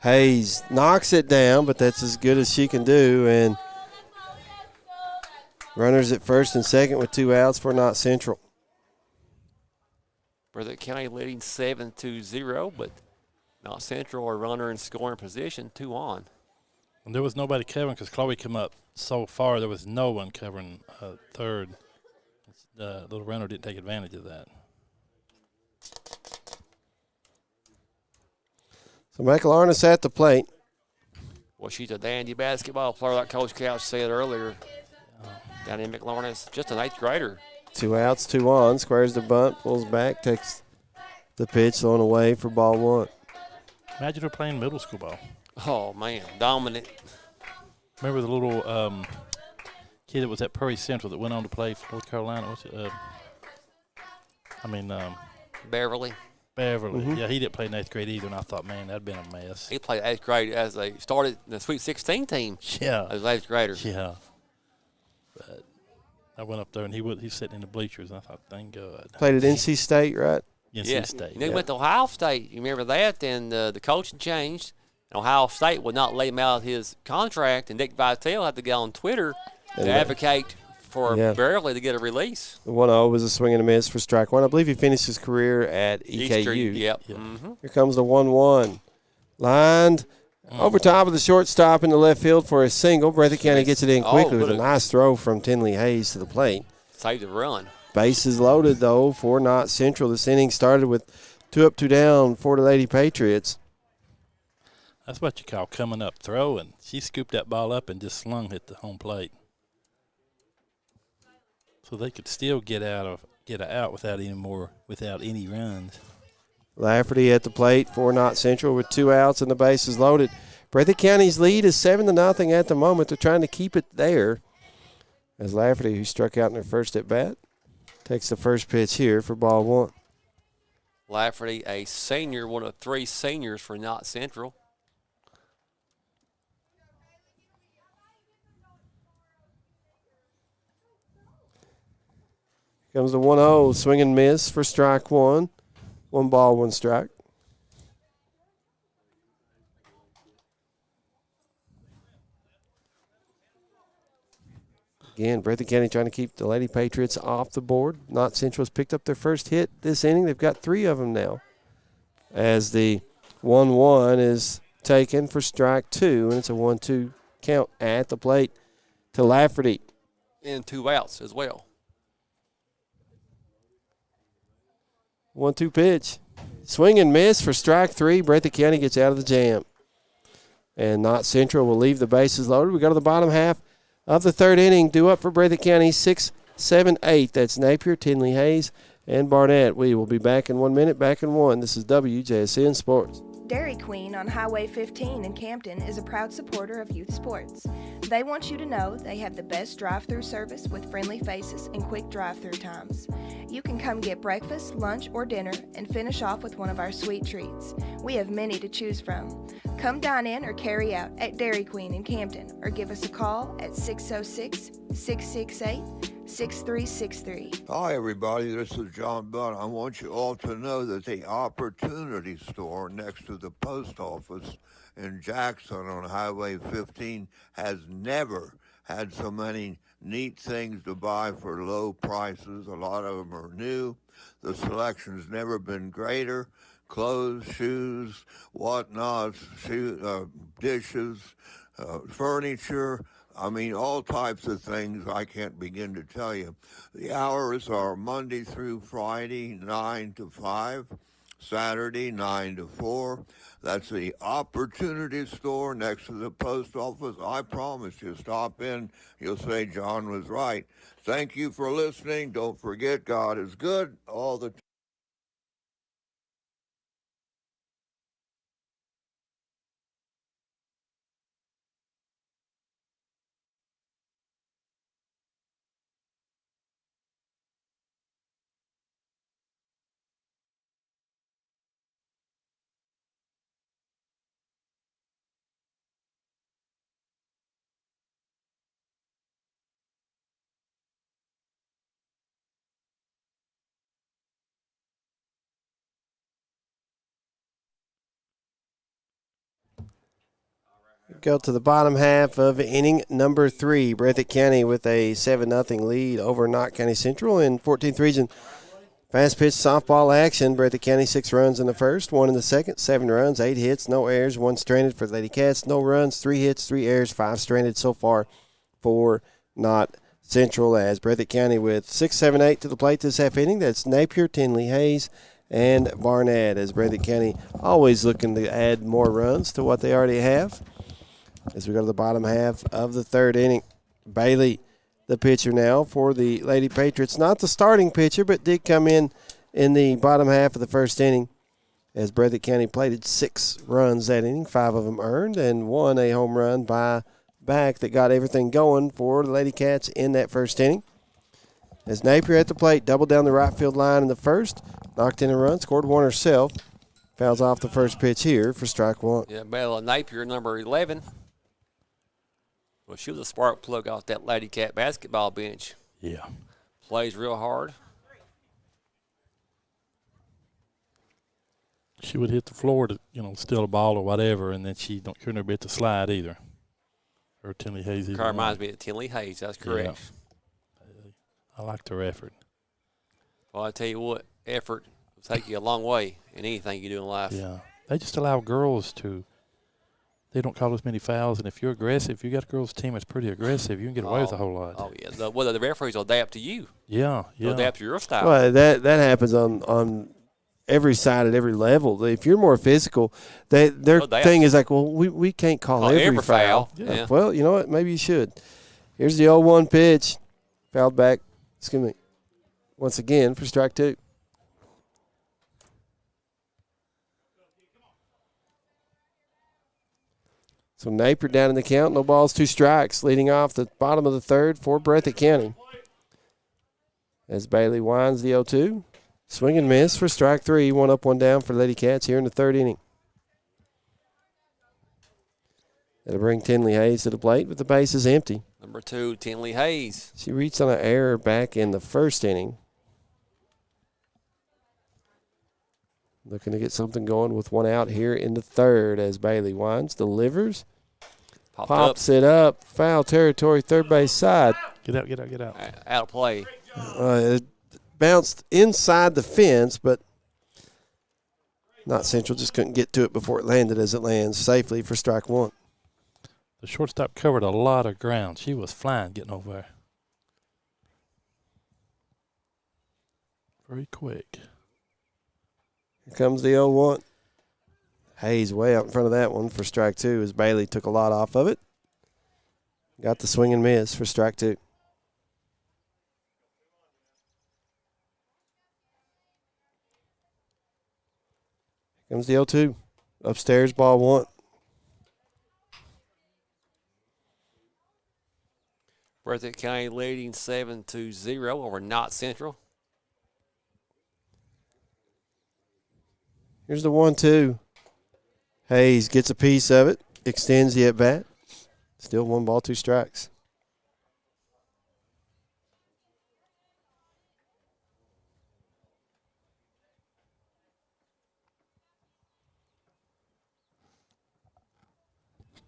Hayes knocks it down, but that's as good as she can do. And runners at first and second with 2 outs for Knott Central. Breathitt County leading 7-0, but Knott Central a runner in scoring position, 2 on. And there was nobody covering because Chloe came up so far. There was no one covering third. The little runner didn't take advantage of that. So Michael Arness at the plate. Well, she's a dandy basketball player, like Coach Couch said earlier. Down in McLaurin's, just an 8th grader. 2 outs, 2 on. Squares the bunt, pulls back, takes the pitch, thrown away for ball 1. Imagine her playing middle school ball. Oh, man, dominant. Remember the little kid that was at Prairie Central that went on to play for North Carolina? What's it? Beverly. Beverly. Mm-hmm. Yeah, he didn't play in 8th grade either, and I thought, man, that'd been a mess. He played 8th grade as they started the Sweet 16 team. Yeah. As 8th grader. Yeah. But I went up there, and he's sitting in the bleachers, and I thought, thank God. Played at NC State, right? NC State. And then went to Ohio State. You remember that? And the coaching changed. And Ohio State would not let him out of his contract, and Nick Vitale had to go on Twitter to advocate for Beverly to get a release. The 1-0 was a swing and a miss for strike 1. I believe he finished his career at EKU. Yep. Yeah. Mm-hmm. Here comes the 1-1. Lined over top of the shortstop in the left field for a single. Breathitt County gets it in quickly with a nice throw from Tinley Hayes to the plate. Saved the run. Bases loaded, though, for Knott Central. This inning started with 2 up, 2 down for the Lady Patriots. That's what you call coming up throwing. She scooped that ball up and just slung it to home plate. So they could still get out without any runs. Lafferty at the plate for Knott Central with 2 outs and the bases loaded. Breathitt County's lead is 7-0 at the moment. They're trying to keep it there. As Lafferty, who struck out in their first at bat, takes the first pitch here for ball 1. Lafferty, a senior, one of 3 seniors for Knott Central. Comes the 1-0, swing and miss for strike 1. 1 ball, 1 strike. Again, Breathitt County trying to keep the Lady Patriots off the board. Knott Central's picked up their first hit this inning. They've got 3 of them now. As the 1-1 is taken for strike 2, and it's a 1-2 count at the plate to Lafferty. And 2 outs as well. 1-2 pitch. Swing and miss for strike 3. Breathitt County gets out of the jam. And Knott Central will leave the bases loaded. We go to the bottom half of the 3rd inning. Due up for Breathitt County, 6, 7, 8. That's Napier, Tinley Hayes, and Barnett. We will be back in 1 minute, back in 1. This is WJSN Sports. Dairy Queen on Highway 15 in Campton is a proud supporter of youth sports. They want you to know they have the best drive-through service with friendly faces and quick drive-through times. You can come get breakfast, lunch, or dinner and finish off with one of our sweet treats. We have many to choose from. Come dine in or carry out at Dairy Queen in Campton or give us a call at 606-668-6363. Hi, everybody. This is John Bunn. I want you all to know that the Opportunity Store next to the post office in Jackson on Highway 15 has never had so many neat things to buy for low prices. A lot of them are new. The selection's never been greater. Clothes, shoes, whatnots, dishes, furniture. I mean, all types of things I can't begin to tell you. The hours are Monday through Friday, 9 to 5, Saturday, 9 to 4. That's the Opportunity Store next to the post office. I promise you, stop in. You'll say John was right. Thank you for listening. Don't forget, God is good all the time. Go to the bottom half of inning number 3. Breathitt County with a 7-0 lead over Knott County Central in 14th Region. Fast pitch softball action. Breathitt County 6 runs in the first, 1 in the second, 7 runs, 8 hits, no errors, 1 stranded for the Lady Cats, no runs, 3 hits, 3 errors, 5 stranded so far for Knott Central. As Breathitt County with 6, 7, 8 to the plate this half inning. That's Napier, Tinley Hayes, and Barnett. As Breathitt County always looking to add more runs to what they already have. As we go to the bottom half of the 3rd inning, Bailey, the pitcher now for the Lady Patriots. Not the starting pitcher, but did come in the bottom half of the 1st inning. As Breathitt County plated 6 runs that inning, 5 of them earned, and 1 a home run by back that got everything going for the Lady Cats in that 1st inning. As Napier at the plate, doubled down the right field line in the first, knocked in a run, scored 1 herself. Fouls off the first pitch here for strike 1. Yeah, Bella Napier, number 11. Well, she was a spark plug off that Lady Cat basketball bench. Yeah. Plays real hard. She would hit the floor to, steal a ball or whatever, and then she don't care no bit to slide either. Or Tinley Hayes. Car reminds me of Tinley Hayes. That's correct. Yeah. I liked her effort. Well, I tell you what, effort will take you a long way in anything you do in life. Yeah. They just allow girls to – they don't call as many fouls. And if you're aggressive, if you got a girls' team that's pretty aggressive, you can get away with a whole lot. Oh, yeah. The referees will adapt to you. Yeah, They'll yeah. adapt to your style. Well, that happens on every side at every level. If you're more physical, their thing is like, well, we can't call every foul. Yeah. Well, you know what? Maybe you should. Here's the 0-1 pitch. Fouled back. Excuse me. Once again for strike 2. So Napier down in the count. No balls, 2 strikes. Leading off the bottom of the third for Breathitt County. As Bailey winds the 0-2. Swing and miss for strike 3. 1 up, 1 down for Lady Cats here in the third inning. That'll bring Tinley Hayes to the plate, but the base is empty. Number 2, Tinley Hayes. She reached on an error back in the first inning. Looking to get something going with 1 out here in the third as Bailey winds, delivers, pops it up, foul territory, third base side. Get out, get out, get out. Out of play. It bounced inside the fence, but Knott Central just couldn't get to it before it landed as it lands safely for strike 1. The shortstop covered a lot of ground. She was flying getting over there. Very quick. Here comes the 0-1. Hayes way out in front of that one for strike 2 as Bailey took a lot off of it. Got the swing and miss for strike 2. Here comes the 0-2. Upstairs, ball 1. Breathitt County leading 7-0 over Knott Central. Here's the 1-2. Hayes gets a piece of it, extends the at-bat. Still 1 ball, 2 strikes.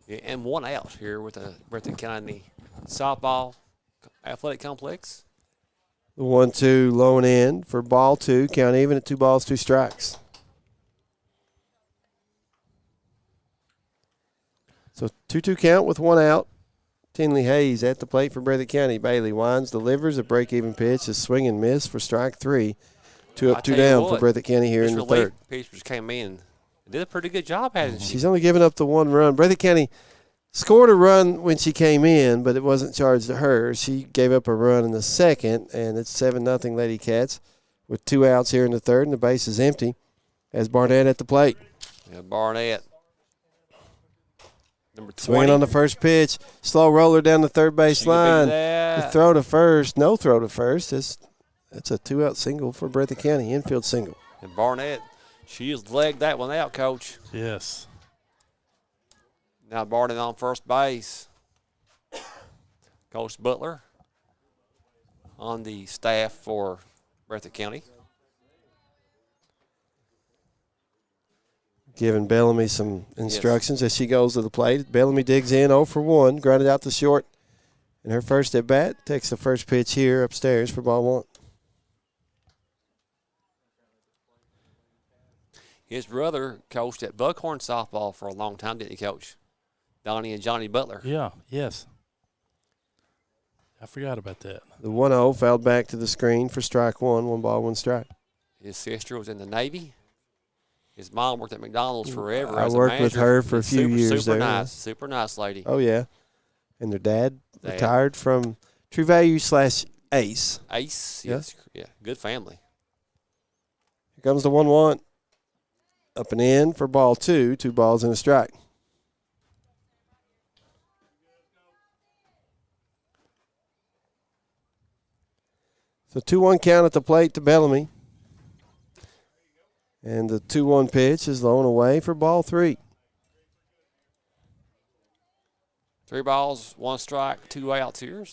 Yeah, and 1 out here with the Breathitt County softball athletic complex. The 1-2 low and in for ball 2. Count even at 2 balls, 2 strikes. So 2-2 count with 1 out. Tinley Hayes at the plate for Breathitt County. Bailey winds, delivers a break-even pitch, a swing and miss for strike 3. 2 up, 2 down for Breathitt County here in the third. Pitchers came in. Did a pretty good job, hasn't she? She's only given up the 1 run. Breathitt County scored a run when she came in, but it wasn't charged to her. She gave up a run in the second, and it's 7-0 Lady Cats with 2 outs here in the third, and the base is empty as Barnett at the plate. Yeah, Barnett. Number 20. Swinging on the first pitch. Slow roller down the third base line. The throw to first. No throw to first. That's a 2-out single for Breathitt County. Infield single. And Barnett, she has legged that one out, Coach. Yes. Now Barnett on first base. Coach Butler on the staff for Breathitt County. Giving Bellamy some instructions as she goes to the plate. Bellamy digs in 0 for 1, grounded out to short. And her first at bat takes the first pitch here upstairs for ball 1. His brother coached at Buckhorn softball for a long time, didn't he, Coach? Donnie and Johnny Butler. Yeah, yes. I forgot about that. The 1-0 fouled back to the screen for strike 1. 1 ball, 1 strike. His sister was in the Navy. His mom worked at McDonald's forever. I as worked a with her for a few years super there. Nice, super nice lady. Oh, yeah. And their dad retired from True Value / Ace. Ace, Yeah. yes. Yeah, good family. Here comes the 1-1. Up and in for ball 2. 2 balls and a strike. So 2-1 count at the plate to Bellamy. And the 2-1 pitch is low and away for ball 3. 3 balls, 1 strike, 2 outs here.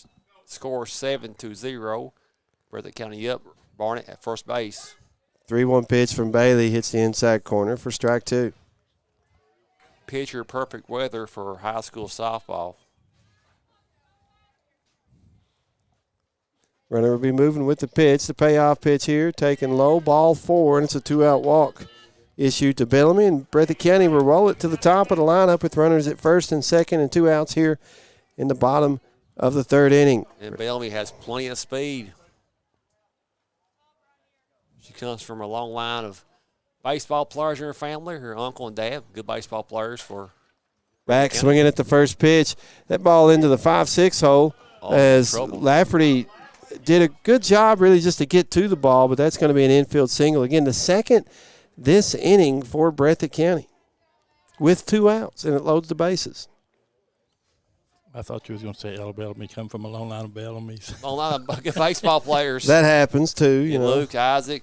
Score 7-0. Breathitt County up. Barnett at first base. 3-1 pitch from Bailey hits the inside corner for strike 2. Pitcher perfect weather for high school softball. Runner will be moving with the pitch. The payoff pitch here, taken low, ball 4, and it's a 2-out walk issue to Bellamy, and Breathitt County will roll it to the top of the lineup with runners at first and second and 2 outs here in the bottom of the third inning. And Bellamy has plenty of speed. She comes from a long line of baseball players in her family. Her uncle and dad, good baseball players for. Back swinging at the first pitch. That ball into the 5-6 hole as Lafferty did a good job really just to get to the ball, but that's going to be an infield single. Again, the second this inning for Breathitt County with 2 outs, and it loads the bases. I thought you was going to say Ella Bellamy come from a long line of Bellamys. Long line of good baseball players. That happens too, you know. Luke, Isaac,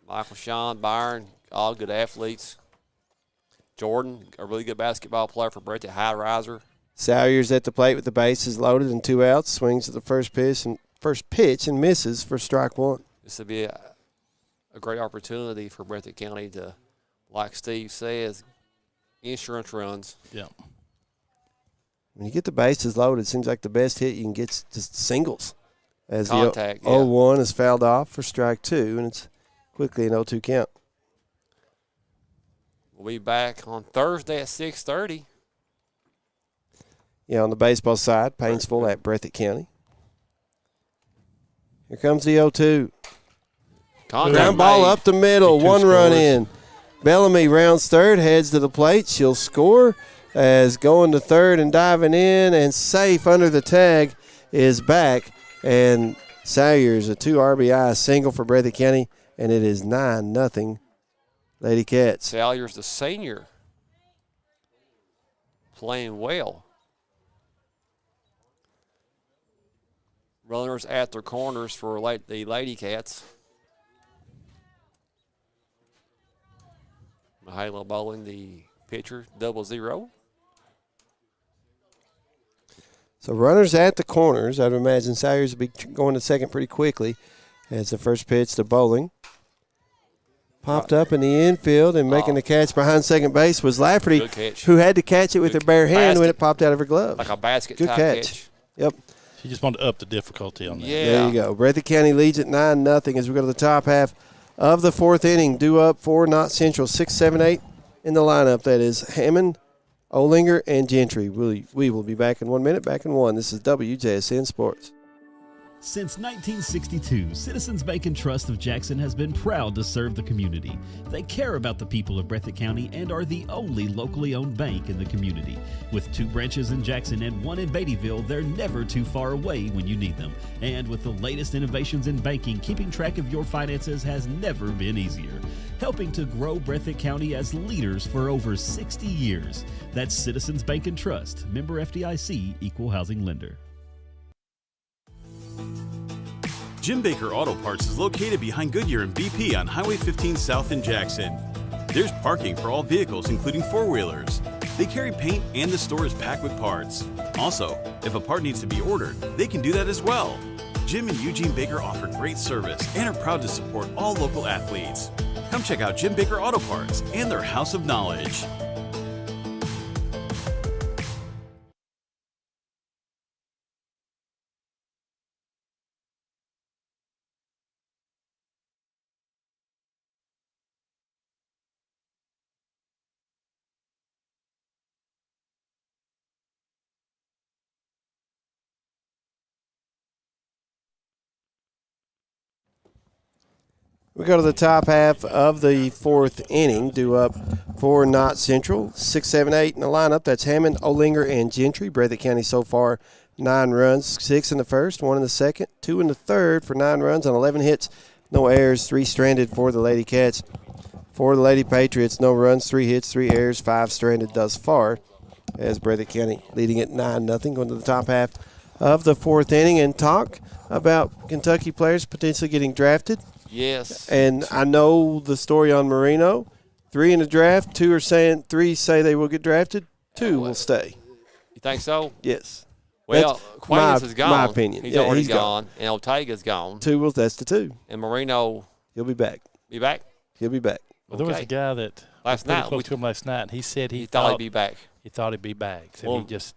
Michael Sean, Byron, all good athletes. Jordan, a really good basketball player for Breathitt, high riser. Salyers at the plate with the bases loaded and 2 outs. Swings at the first pitch and misses for strike 1. This would be a great opportunity for Breathitt County to, like Steve says, insurance runs. Yeah. When you get the bases loaded, it seems like the best hit you can get is just singles. As Contact, the 0-1 is fouled off for strike 2, and it's quickly an 0-2 count. We'll be back on Thursday at 6:30. Yeah, on the baseball side, Painesville at Breathitt County. Here comes the 0-2. Ground ball up the middle, 1 run in. Bellamy rounds third, heads to the plate. She'll score as going to third and diving in, and safe under the tag is back. And Salyers, a 2 RBI single for Breathitt County, and it is 9-0 Lady Cats. Salyers, the senior, playing well. Runners at their corners for the Lady Cats. Mahalo bowling the pitcher, 0-0. So runners at the corners. I'd imagine Salyers will be going to second pretty quickly as the first pitch to Bowling. Popped up in the infield and making the catch behind second base was Lafferty, who had to catch it with her bare hand when it popped out of her glove. Like a basket Good type catch. Yep. She just wanted to up the difficulty on that. Yeah. There you go. Breathitt County leads at 9-0 as we go to the top half of the fourth inning. Due up for Knott Central, 6, 7, 8 in the lineup. That is Hammond, Olinger, and Gentry. We will be back in 1 minute. Back in 1. This is WJSN Sports. Since 1962, Citizens Bank and Trust of Jackson has been proud to serve the community. They care about the people of Breathitt County and are the only locally owned bank in the community. With 2 branches in Jackson and 1 in Beattyville, they're never too far away when you need them. And with the latest innovations in banking, keeping track of your finances has never been easier. Helping to grow Breathitt County as leaders for over 60 years. That's Citizens Bank and Trust, member FDIC, equal housing lender. Jim Baker Auto Parts is located behind Goodyear and BP on Highway 15 South in Jackson. There's parking for all vehicles, including 4-wheelers. They carry paint and the store is packed with parts. Also, if a part needs to be ordered, they can do that as well. Jim and Eugene Baker offer great service and are proud to support all local athletes. Come check out Jim Baker Auto Parts and their House of Knowledge. We go to the top half of the fourth inning. Due up for Knott Central, 6, 7, 8 in the lineup. That's Hammond, Olinger, and Gentry. Breathitt County so far 9 runs, 6 in the first, 1 in the second, 2 in the third for 9 runs on 11 hits, no errors, 3 stranded for the Lady Cats. For the Lady Patriots, no runs, 3 hits, 3 errors, 5 stranded thus far. As Breathitt County leading at 9-0, going to the top half of the fourth inning and talk about Kentucky players potentially getting drafted. Yes. And I know the story on Marino. 3 in the draft, 2 are saying 3 say they will get drafted, 2 will stay. You think so? Yes. Well, Quainance is gone. My opinion. He's Yeah, already he's gone. And Ortega's gone. 2 that's the 2. And Marino. He'll be back. Be back? He'll be back. Well, there was a guy that last was night close to him last night, and he said he thought he'd be back. He thought he'd be back. So he just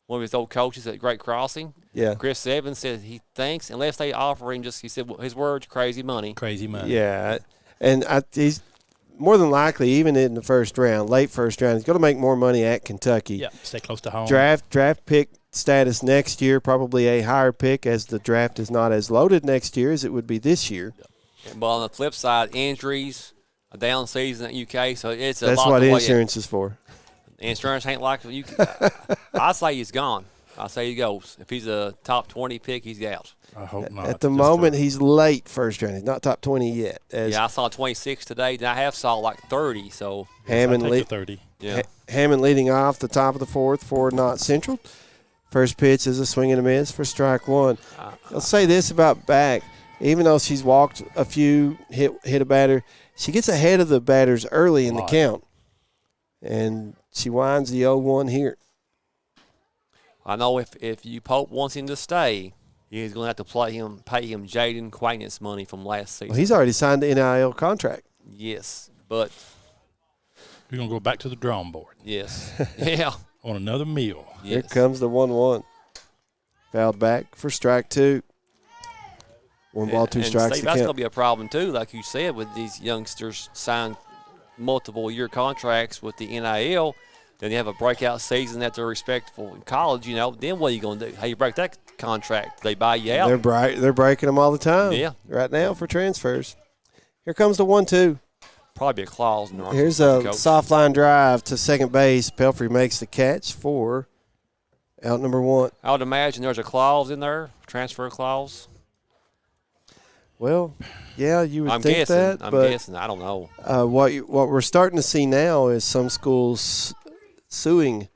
one of his old coaches at Great Crossing. Yeah. Chris Evans said he thinks unless they offer him he said his words, crazy money. Crazy money. Yeah. And more than likely, even in the first round, late first round, he's going to make more money at Kentucky. Yeah, stay close to home. Draft pick status next year, probably a higher pick as the draft is not as loaded next year as it would be this year. But on the flip side, injuries, a down season at UK, so it's a That's lot what to weigh in. insurance is for. Insurance ain't like you. I say he's gone. I say he goes. If he's a top 20 pick, he's out. I hope not. At the moment, he's late first round. He's not top 20 yet. Yeah, I saw 26 today. And I have saw like 30. So Hammond I'll take the 30. yeah, Hammond leading off the top of the fourth for Knott Central. First pitch is a swing and a miss for strike one. I'll say this about Back. Even though she's walked a few, hit a batter, she gets ahead of the batters early in the count. And she winds the 0-1 here. I know if you Pope wants him to stay, he's going to have to pay him Jaden Quainance money from last season. Well, he's already signed the NIL contract. Yes, but We're going to go back to the drawing board. yes, yeah. On another meal. Yes. Here comes the 1-1. Fouled back for strike two. One ball, two strikes Steve, to that's going to count. be a problem too, like you said, with these youngsters signed multiple-year contracts with the NIL. Then you have a breakout season that they're respectful in college. Then what are you going to do? How you break that contract? They buy you out. They're breaking them all the time. Yeah. Right now for transfers. Here comes the 1-2. Probably a clause in the Here's a coach. soft line drive to second base. Pelfrey makes the catch for out number one. I would imagine there's a clause in there, transfer clause. Well, yeah, you would I'm think guessing. that. I'm but guessing. I don't know. What we're starting to see now is some schools suing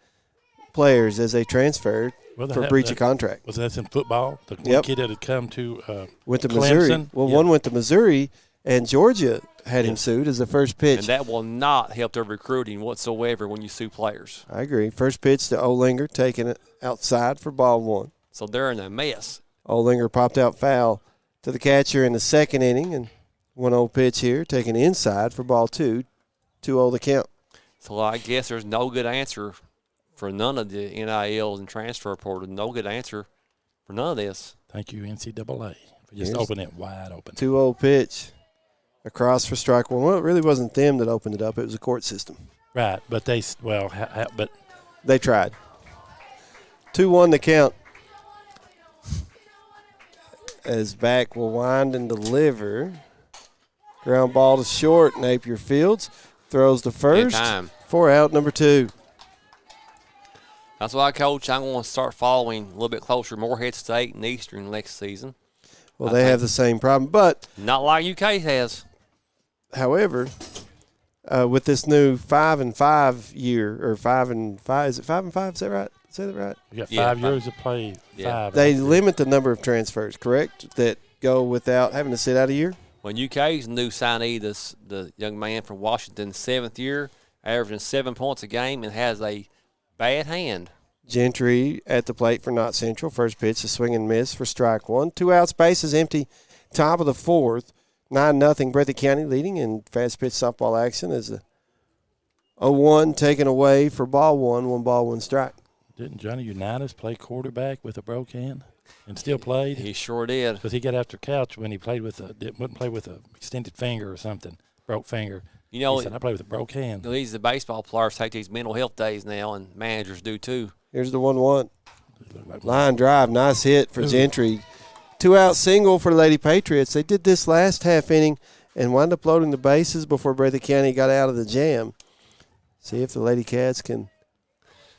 players as they transfer Well, they for have breach that. of contract. Was that in football? The one Yep. kid that had come to Went to Clemson. Missouri. Well, Yeah. one went to Missouri, and Georgia had him Yes. sued as the first pitch. And that will not help their recruiting whatsoever when you sue players. I agree. First pitch to Olinger, taking it outside for ball one. So they're in a mess. Olinger popped out foul to the catcher in the second inning, and 1-0 pitch here, taken inside for ball two. 2-0 the count. So I guess there's no good answer for none of the NILs and transfer portal. No good answer for none of this. Thank you, NCAA, for just Here's opening it wide open. 2-0 pitch across for strike one. Well, it really wasn't them that opened it up. It was the court system. Right, but but They tried. 2-1 the count. As Back will wind and deliver. Ground ball to short. Napier Fields throws the first time. for out number two. That's why, Coach, I'm going to start following a little bit closer Morehead State and Eastern next season. Well, I they think- have the same problem. But, Not like UK has. however, with this new 5-5 year, or 5-5, is it 5-5? Is that right? Is that right? you got Yeah, 5 years to play. Yeah. 5. They limit the number of transfers, correct? That go without having to sit out a year? When UK's new signee, the young man from Washington, 7th year, averaging 7 points a game and has a bad hand. Gentry at the plate for Knott Central. First pitch, a swing and miss for strike one. 2 outs, bases empty. Top of the fourth. 9-0 Breathitt County leading in fast pitch softball action as a 0-1 taken away for ball one. 1 ball, 1 strike. Didn't Johnny Unitas play quarterback with a broke hand and still played? He sure did. Because he got after couch when he played wouldn't play with a extended finger or something, broke finger. You know, He said, I play with a broke hand. these the baseball players take these mental health days now, and managers do too. Here's the 1-1. Line drive, nice hit for Gentry. 2 out single for the Lady Patriots. They did this last half inning and wound up loading the bases before Breathitt County got out of the jam. See if the Lady Cats can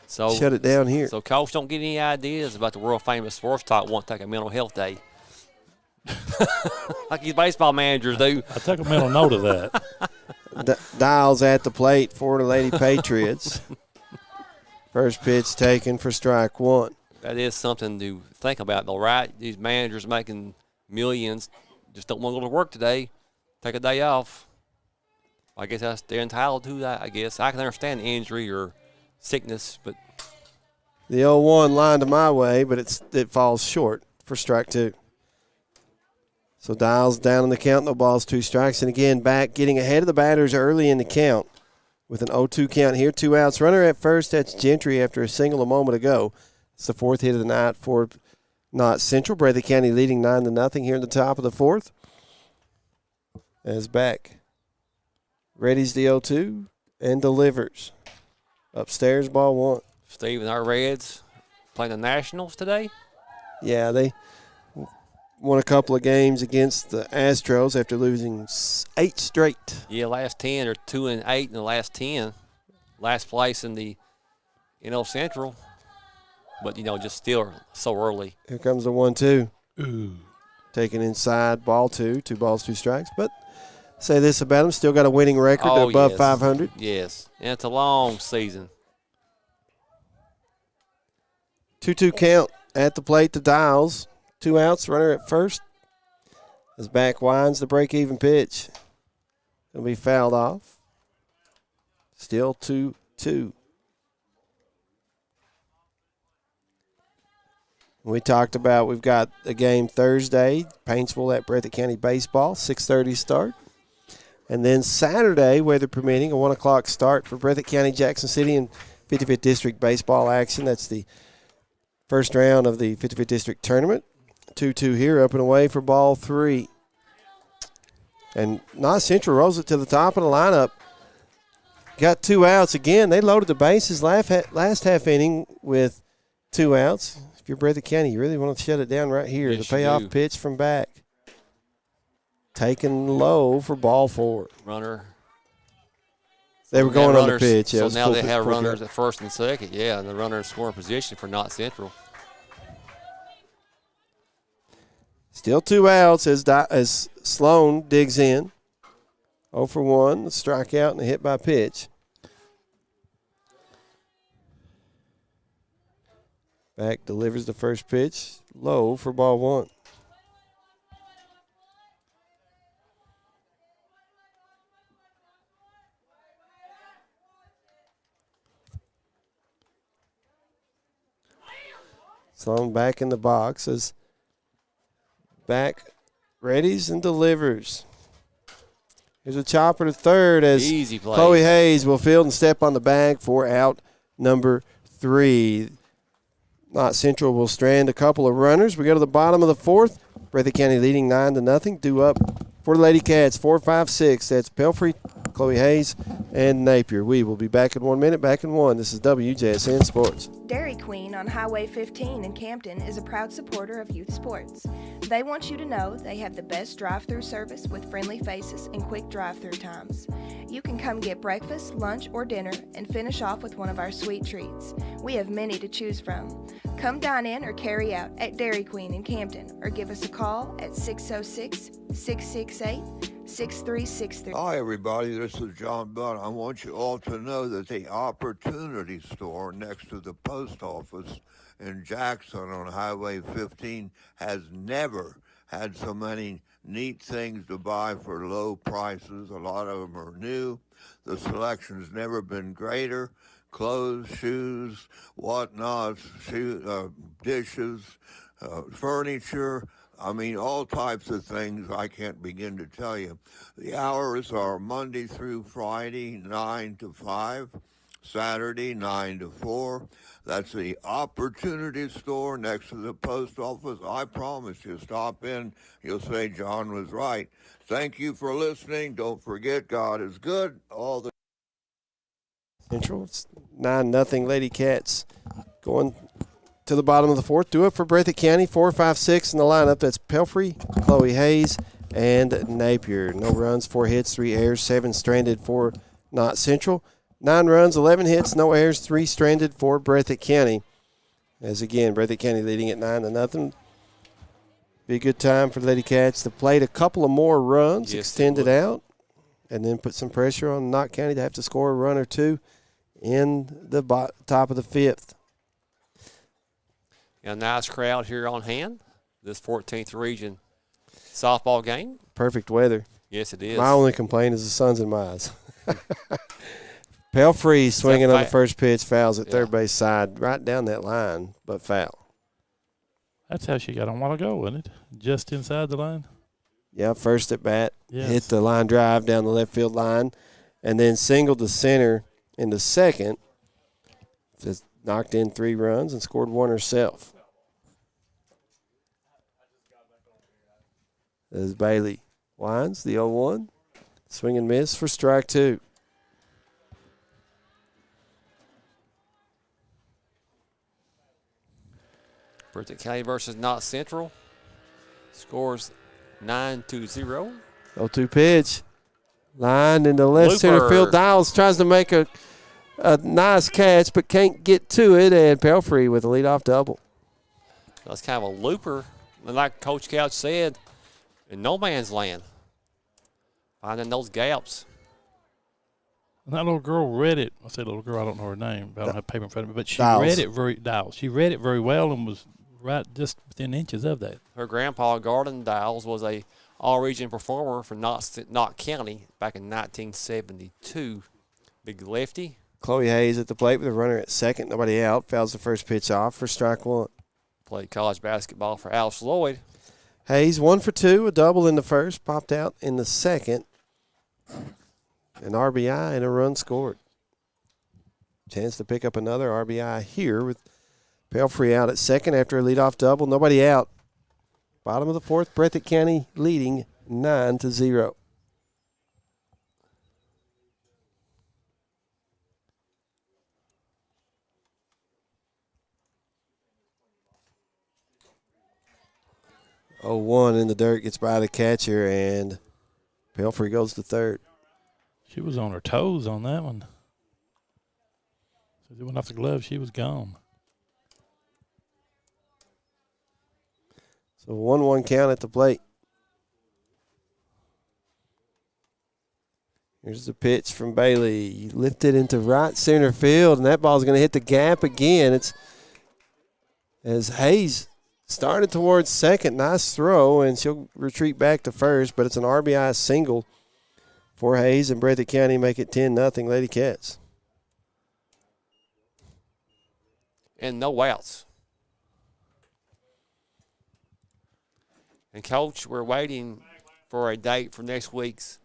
shut it down here. So, Coach, don't get any ideas about the world famous sports talk won't take a mental health day. Like these baseball managers do. I took a mental note of that. Dials at the plate for the Lady Patriots. First pitch taken for strike one. That is something to think about, though, right? These managers making millions just don't want to go to work today. Take a day off. I guess they're entitled to that, I guess. I can understand injury or sickness, but The 0-1 line to my way, but it falls short for strike two. So Dials down in the count, no balls, 2 strikes. And again, Back getting ahead of the batters early in the count with an 0-2 count here. 2 outs. Runner at first, that's Gentry after a single a moment ago. It's the 4th hit of the night for Knott Central. Breathitt County leading 9-0 here in the top of the 4th. As Back readies the 0-2 and delivers. Upstairs, ball 1. Steve and our Reds playing the Nationals today. Yeah, they won a couple of games against the Astros after losing 8 straight. Yeah, last 10 or 2-8 in the last 10. Last place in the NL Central. But, just still so early. Here comes the 1-2. Ooh. Taken inside, ball 2. 2 balls, 2 strikes. But say this about them, still got a winning record above yes. 500. Yes, and it's a long season. 2-2 count at the plate to Dials. 2 outs, runner at first. His back winds the break-even pitch. It'll be fouled off. Still 2-2. We talked about we've got a game Thursday, Paintsville at Breathitt County Baseball, 6:30 start. And then Saturday, weather permitting, a 1 o'clock start for Breathitt County, Jackson City, and 55th District baseball action. That's the first round of the 55th District tournament. 2-2 here, up and away for ball 3. And Knott Central rolls it to the top of the lineup. Got 2 outs. Again, they loaded the bases last half inning with 2 outs. If you're Breathitt County, you really want to shut it down right here. Yes, The payoff pitch from back. Taken low for ball 4. Runner. They were going on the pitch. Yeah, so now they have runners at first and second. Yeah, and the runner in scoring position for Knott Central. Still 2 outs as Sloan digs in. 0 for 1, a strikeout and a hit by pitch. Back delivers the first pitch, low for ball 1. Sloan back in the box as back readies and delivers. Here's a chopper to third as Easy play. Chloe Hayes will field and step on the bag for out number 3. Knott Central will strand a couple of runners. We go to the bottom of the 4th. Breathitt County leading 9-0. Due up for the Lady Cats, 4, 5, 6. That's Pelfrey, Chloe Hayes, and Napier. We will be back in 1 minute. Back in 1. This is WJSN Sports. Dairy Queen on Highway 15 in Campton is a proud supporter of youth sports. They want you to know they have the best drive-through service with friendly faces and quick drive-through times. You can come get breakfast, lunch, or dinner and finish off with one of our sweet treats. We have many to choose from. Come dine in or carry out at Dairy Queen in Campton or give us a call at 606-668-6363. Hi, everybody. This is John Budd. I want you all to know that the Opportunity Store next to the post office in Jackson on Highway 15 has never had so many neat things to buy for low prices. A lot of them are new. The selection's never been greater. Clothes, shoes, whatnots, dishes, furniture. I mean, all types of things I can't begin to tell you. The hours are Monday through Friday, 9 to 5, Saturday, 9 to 4. That's the Opportunity Store next to the post office. I promise you, stop in. You'll say John was right. Thank you for listening. Don't forget, God is good all the Central. It's 9-0 Lady Cats going to the bottom of the 4th. Do it for Breathitt County, 4, 5, 6 in the lineup. That's Pelfrey, Chloe Hayes, and Napier. No runs, 4 hits, 3 errors, 7 stranded for Knott Central. 9 runs, 11 hits, no errors, 3 stranded for Breathitt County. As again, Breathitt County leading at 9-0. Be a good time for the Lady Cats to play a couple of more runs, Yes, extend it out, and then put some pressure on Knott County to have to score a run or two in the top of the 5th. A nice crowd here on hand. This 14th region softball game. Perfect weather. Yes, it is. My only complaint is the sun's in my eyes. Pelfrey swinging on the first pitch, fouls at third base side, right down that line, but foul. That's how she got on a while ago, wasn't it? Just inside the line. Yeah, first at bat, Yes. hit the line drive down the left field line, and then singled to center in the second. Just knocked in 3 runs and scored 1 herself. As Bailey winds the 0-1. Swing and miss for strike two. Breathitt County versus Knott Central. Scores 9-0. 0-2 pitch. Line in the left center Looper. field. Dials tries to make a nice catch, but can't get to it, and Pelfrey with a leadoff double. That's kind of a looper. And like Coach Couch said, in no man's land. Finding those gaps. And that little girl read it. I say little girl, I don't know her name. I don't have paper in front of me. But she Dials. read it She read it very well and was right just within inches of that. Her grandpa, Garden Dials, was a all-region performer for Knott County back in 1972. Big lefty. Chloe Hayes at the plate with a runner at second. Nobody out. Fouls the first pitch off for strike one. Played college basketball for Alice Lloyd. Hayes 1 for 2, a double in the first, popped out in the second. An RBI and a run scored. Chance to pick up another RBI here with Pelfrey out at second after a leadoff double. Nobody out. Bottom of the fourth, Breathitt County leading 9-0. Oh, 1 in the dirt, gets by the catcher, and Pelfrey goes to third. She was on her toes on that one. As it went off the glove, she was gone. So 1-1 count at the plate. Here's the pitch from Bailey. Lifted into right center field, and that ball's going to hit the gap again. It's as Hayes started towards second. Nice throw, and she'll retreat back to first, but it's an RBI single for Hayes, and Breathitt County make it 10-0 Lady Cats. And no outs. And, Coach, we're waiting for a date for next week's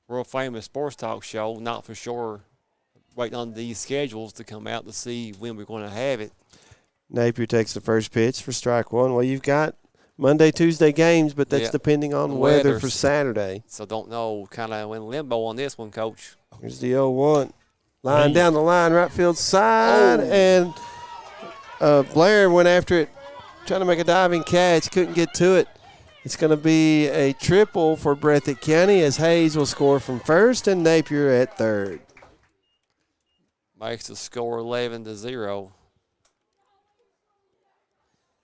World Famous Sports Talk show. Not for sure. Waiting on these schedules to come out to see when we're going to have it. Napier takes the first pitch for strike one. Well, you've got Monday, Tuesday games, but that's depending on The weather weather. for Saturday. So don't know, kind of in limbo on this one, Coach. Here's the 0-1. Line down the line, right field side, and Blair went after it, trying to make a diving catch, couldn't get to it. It's going to be a triple for Breathitt County as Hayes will score from first and Napier at third. Makes the score 11-0.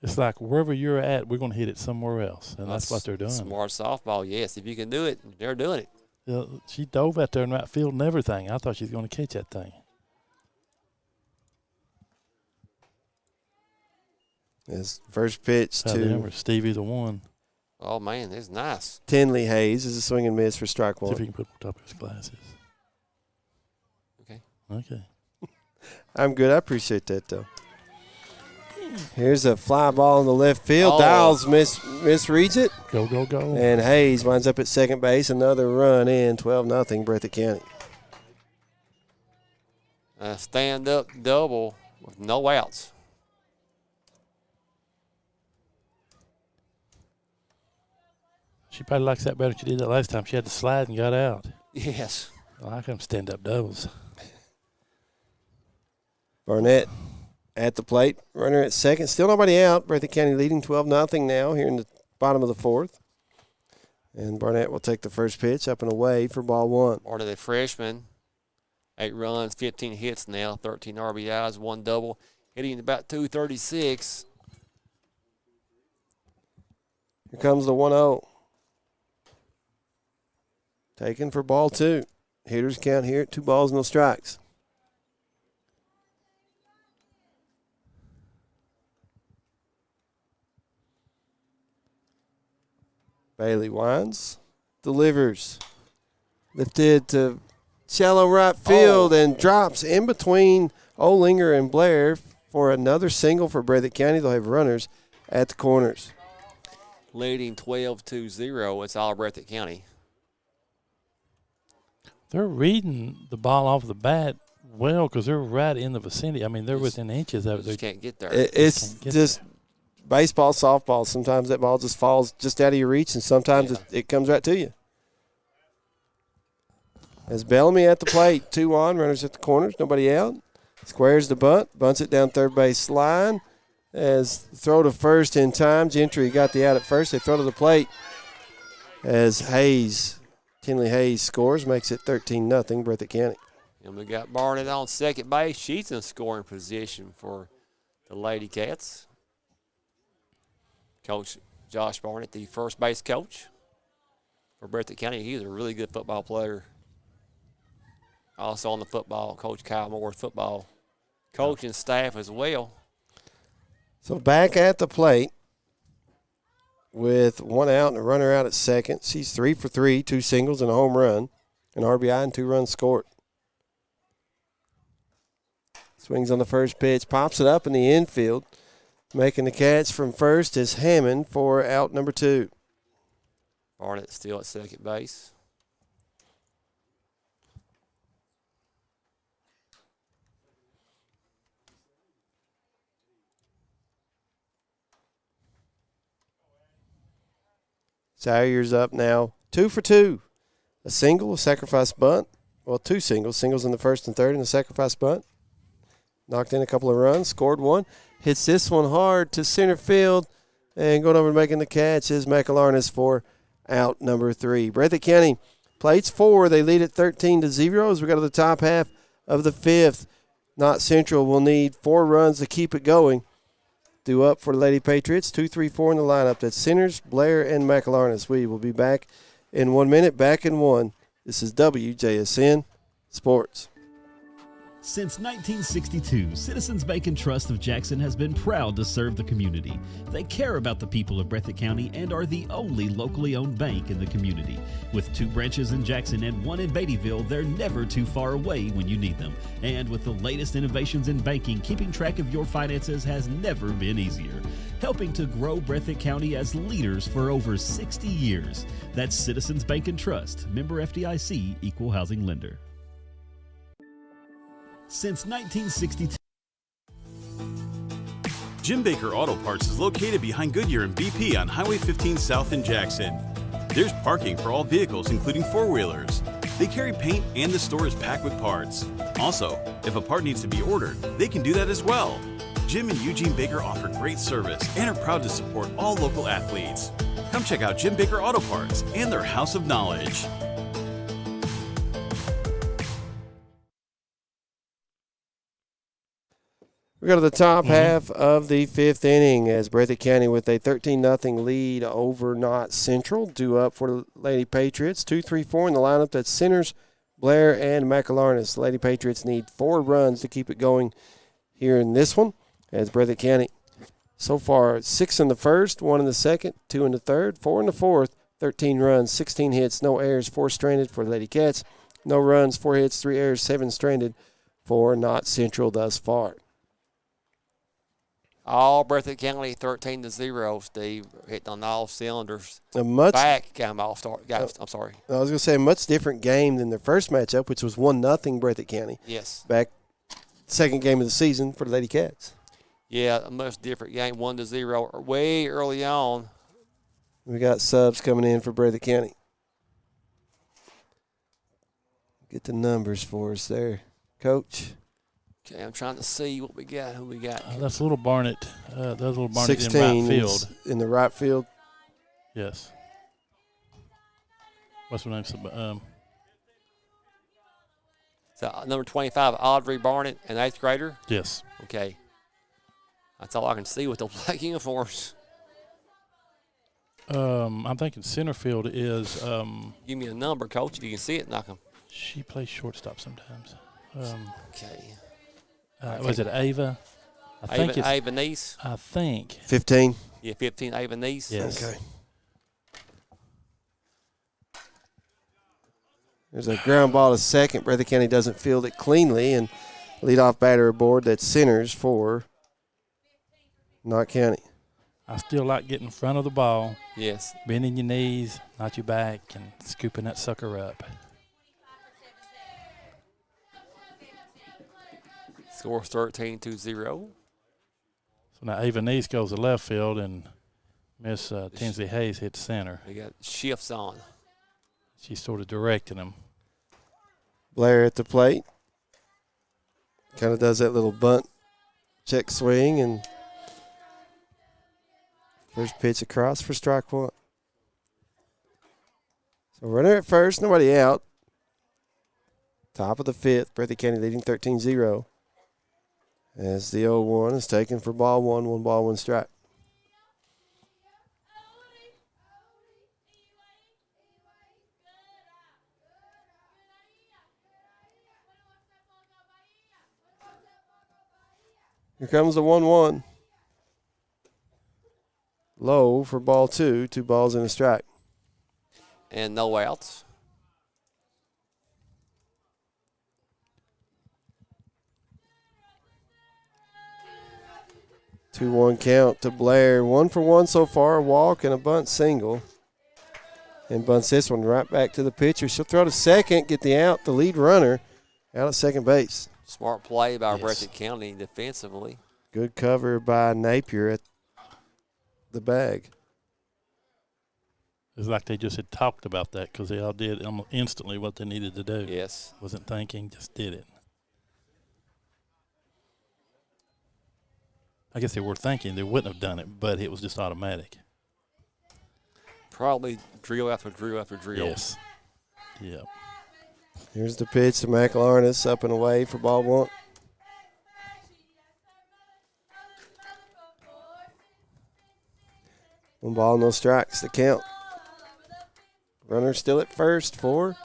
It's like wherever you're at, we're going to hit it somewhere else, and that's what they're doing. Smart softball, yes. If you can do it, they're doing it. She dove out there in right field and everything. I thought she was going to catch that thing. His first pitch to Stevie the one. Oh, man, it's nice. Tinley Hayes is a swing and miss for strike See one. if you can put it on top of his glasses. Okay. I'm good. I appreciate that, though. Here's a fly ball in the left field. Oh. Dials misreads it. Go, go, go. And Hayes winds up at second base. Another run in, 12-0 Breathitt County. A stand-up double with no outs. She probably likes that better than she did that last time. She had to slide and got out. Yes. I like them stand-up doubles. Barnett at the plate. Runner at second. Still nobody out. Breathitt County leading 12-0 now here in the bottom of the fourth. And Barnett will take the first pitch up and away for ball one. Or to the freshman. 8 runs, 15 hits now, 13 RBIs, 1 double. Hitting about 236. Here comes the 1-0. Taken for ball two. Hitters count here at 2 balls, no strikes. Bailey winds, delivers, lifted to shallow right field and drops in between Olinger and Blair for another single for Breathitt County. They'll have runners at the corners. Leading 12-0. It's all Breathitt County. They're reading the ball off the bat well because they're right in the vicinity. I mean, they're within inches of it. Just can't get there. It's just baseball, softball. Sometimes that ball just falls just out of your reach, and sometimes it comes right to you. As Bellamy at the plate, 2 on, runners at the corners, nobody out. Squares the bunt, bunts it down third base line. As throw to first in time, Gentry got the out at first. They throw to the plate as Kinley Hayes scores, makes it 13-0, Breathitt County. And we got Barnett on second base. She's in scoring position for the Lady Cats. Coach Josh Barnett, the first base coach for Breathitt County. He's a really good football player. Also on the football, Coach Kyle Moore's football coaching staff as well. So back at the plate with 1 out and a runner out at second. She's 3 for 3, 2 singles and a home run, an RBI and 2 runs scored. Swings on the first pitch, pops it up in the infield. Making the catch from first is Hammond for out number 2. Barnett still at second base. Salyer's up now, 2 for 2. A single, a sacrifice bunt. Well, 2 singles in the first and third, and a sacrifice bunt. Knocked in a couple of runs, scored 1. Hits this one hard to center field, and going over and making the catch is McElarnis for out number 3. Breathitt County plates 4. They lead at 13-0 as we go to the top half of the 5th. Knott Central will need 4 runs to keep it going. Due up for the Lady Patriots, 2, 3, 4 in the lineup. That's Centers, Blair, and McElarnis. We will be back in 1 minute, back in 1. This is WJSN Sports. Since 1962, Citizens Bank and Trust of Jackson has been proud to serve the community. They care about the people of Breathitt County and are the only locally owned bank in the community. With 2 branches in Jackson and 1 in Beattyville, they're never too far away when you need them. And with the latest innovations in banking, keeping track of your finances has never been easier. Helping to grow Breathitt County as leaders for over 60 years. That's Citizens Bank and Trust, member FDIC, equal housing lender. Since 1962. Jim Baker Auto Parts is located behind Goodyear and BP on Highway 15 South in Jackson. There's parking for all vehicles, including 4-wheelers. They carry paint and the store is packed with parts. Also, if a part needs to be ordered, they can do that as well. Jim and Eugene Baker offer great service and are proud to support all local athletes. Come check out Jim Baker Auto Parts and their House of Knowledge. We go to the top half of the 5th inning as Breathitt County with a 13-0 lead over Knott Central. Due up for the Lady Patriots. 2, 3, 4 in the lineup. That's Centers, Blair, and McElarnis. The Lady Patriots need 4 runs to keep it going here in this one. As Breathitt County so far 6 in the first, 1 in the second, 2 in the third, 4 in the fourth, 13 runs, 16 hits, no errors, 4 stranded for the Lady Cats. No runs, 4 hits, 3 errors, 7 stranded for Knott Central thus far. All Breathitt County 13-0, Steve, hitting on all cylinders. A much back got them all start. I'm sorry. I was going to say a much different game than their first matchup, which was 1-0 Breathitt County. Yes. Back second game of the season for the Lady Cats. Yeah, a much different game, 1-0, way early on. We got subs coming in for Breathitt County. Get the numbers for us there, Coach. Okay, I'm trying to see what we got. Who we got? That's Little Barnett. That's Little Barnett 16 in right field. In the right field. Yes. What's her name? So number 25, Audrey Barnett, an 8th grader. Yes. Okay. That's all I can see with the black uniforms. I'm thinking center field is. Give me a number, Coach, if you can see it. Knock 'em. She plays shortstop sometimes. Okay. Was it Ava? I think it's Ava Neese. I think 15. Yeah, 15, Ava Neese. Yes. Okay. There's a ground ball to second. Breathitt County doesn't field it cleanly, and leadoff batter aboard. That's Centers for Knott County. I still like getting in front of the ball, Yes. bending your knees, not your back, and scooping that sucker up. Scores 13-0. So now Ava Neese goes to left field, and Miss Tinsley Hayes hits center. They got shifts on. She's sort of directing them. Blair at the plate. Kind of does that little bunt check swing, and first pitch across for strike one. So runner at first, nobody out. Top of the fifth, Breathitt County leading 13-0. As the 0-1 is taken for ball one, 1 ball, 1 strike. Here comes the 1-1. Low for ball two, 2 balls and a strike. And no outs. 2-1 count to Blair. 1 for 1 so far, a walk and a bunt single. And bunts this one right back to the pitcher. She'll throw to second, get the out, the lead runner out at second base. Smart play by Breathitt County defensively. Good cover by Napier at the bag. It's like they just had talked about that because they all did instantly what they needed to do. Yes. Wasn't thinking, just did it. I guess they were thinking they wouldn't have done it, but it was just automatic. Probably drill after drill after drill. Yes. Yep. Here's the pitch to McLarness, up and away for ball one. One ball, no strikes, the count. Runner still at first for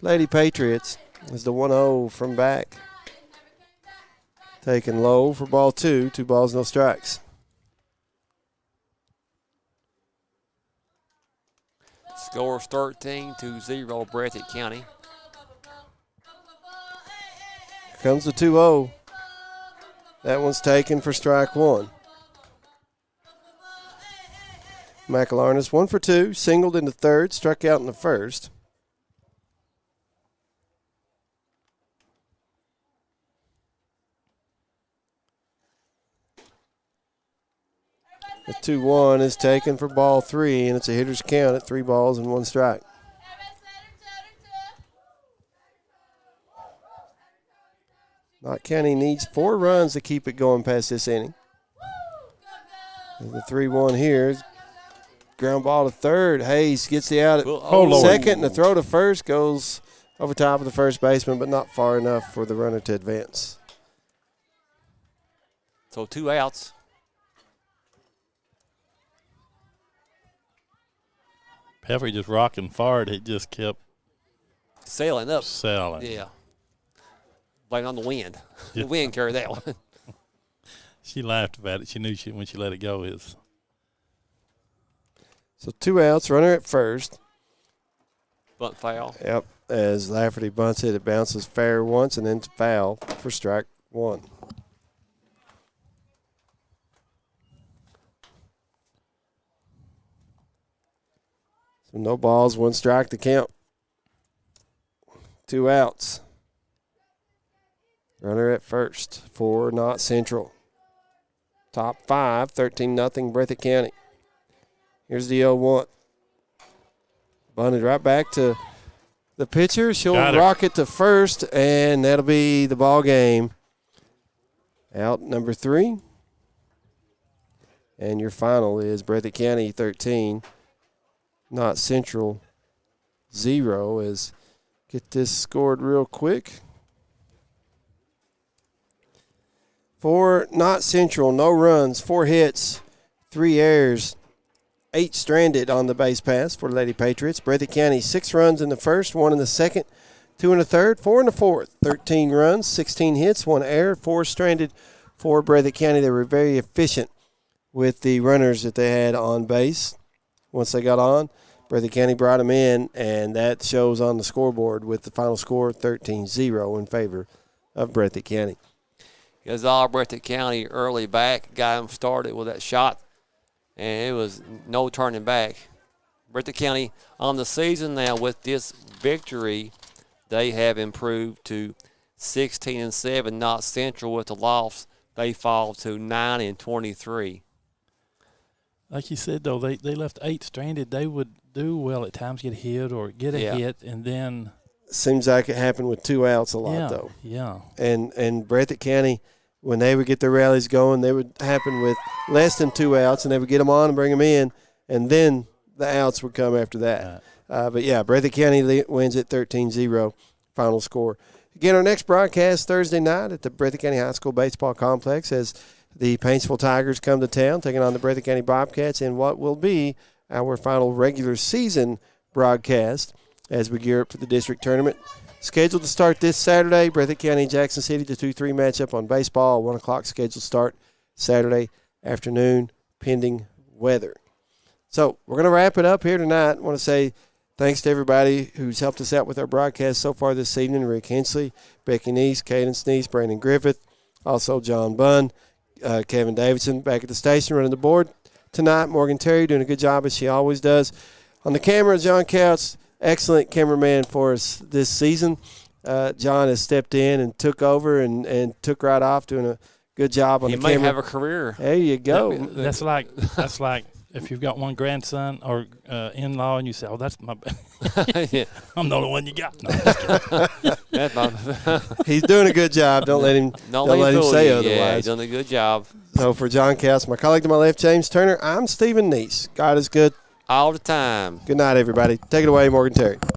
Lady Patriots as the 1-0 from back. Taken low for ball two, 2 balls, no strikes. Scores 13-0 Breathitt County. Here comes the 2-0. That one's taken for strike one. McLarness 1 for 2, singled in the third, struck out in the first. The 2-1 is taken for ball 3, and it's a hitter's count at 3 balls and 1 strike. Knott County needs 4 runs to keep it going past this inning. And the 3-1 here is ground ball to third. Hayes gets the out at second, and the throw to first goes over top of the first baseman, but not far enough for the runner to advance. So 2 outs. Pepper just rocking forward. It just kept sailing up. Sailing. Yeah. Blame on the wind. Yeah. The wind carried that one. She laughed about it. She knew when she let it go is. So 2 outs, runner at first. Bunt foul. Yep. As Lafferty bunts it, it bounces fair once and then to foul for strike one. So no balls, 1 strike to count. 2 outs. Runner at first for Knott Central. Top 5, 13-0 Breathitt County. Here's the 0-1. Bunted right back to the pitcher. She'll rock it to first, and that'll be the ball game. Out number 3. And your final is Breathitt County 13, Knott Central 0. As get this scored real quick. For Knott Central, no runs, 4 hits, 3 errors, 8 stranded on the base pass for Lady Patriots. Breathitt County, 6 runs in the first, 1 in the second, 2 in the third, 4 in the fourth. 13 runs, 16 hits, 1 error, 4 stranded for Breathitt County. They were very efficient with the runners that they had on base. Once they got on, Breathitt County brought them in, and that shows on the scoreboard with the final score 13-0 in favor of Breathitt County. It was all Breathitt County early back, got them started with that shot, and it was no turning back. Breathitt County on the season now with this victory, they have improved to 16-7. Knott Central with the loss, they fall to 9-23. Like you said, though, they left 8 stranded. They would do well at times, get hit or get a hit, and then seems like it happened with 2 outs a lot, though. Yeah. And Breathitt County, when they would get their rallies going, they would happen with less than 2 outs, and they would get them on and bring them in, and then the outs would come after that. But, yeah, Breathitt County wins at 13-0 final score. Again, our next broadcast Thursday night at the Breathitt County High School Baseball Complex as the Paintsville Tigers come to town, taking on the Breathitt County Bobcats in what will be our final regular season broadcast as we gear up for the district tournament. Scheduled to start this Saturday, Breathitt County, Jackson City, the 2-3 matchup on baseball. 1 o'clock scheduled start Saturday afternoon, pending weather. So we're going to wrap it up here tonight. I want to say thanks to everybody who's helped us out with our broadcast so far this evening. Rick Hensley, Becky Neese, Caden Sneese, Brandon Griffith, also John Bunn, Kevin Davidson back at the station running the board tonight. Morgan Terry doing a good job as she always does. On the camera, John Couch, excellent cameraman for us this season. John has stepped in and took over and took right off, doing a good job on the camera. He may have a career. There you go. That's like if you've got one grandson or in-law and you say, "Oh, that's my," Yeah. I'm the only one you got. No, I'm just kidding. That's my He's doing a good job. Don't let him fool say you. otherwise. Yeah, he's done a good job. So for John Couch, my colleague to my left, James Turner, I'm Stephen Neese. God is good All the time. Good night, everybody. Take it away, Morgan Terry.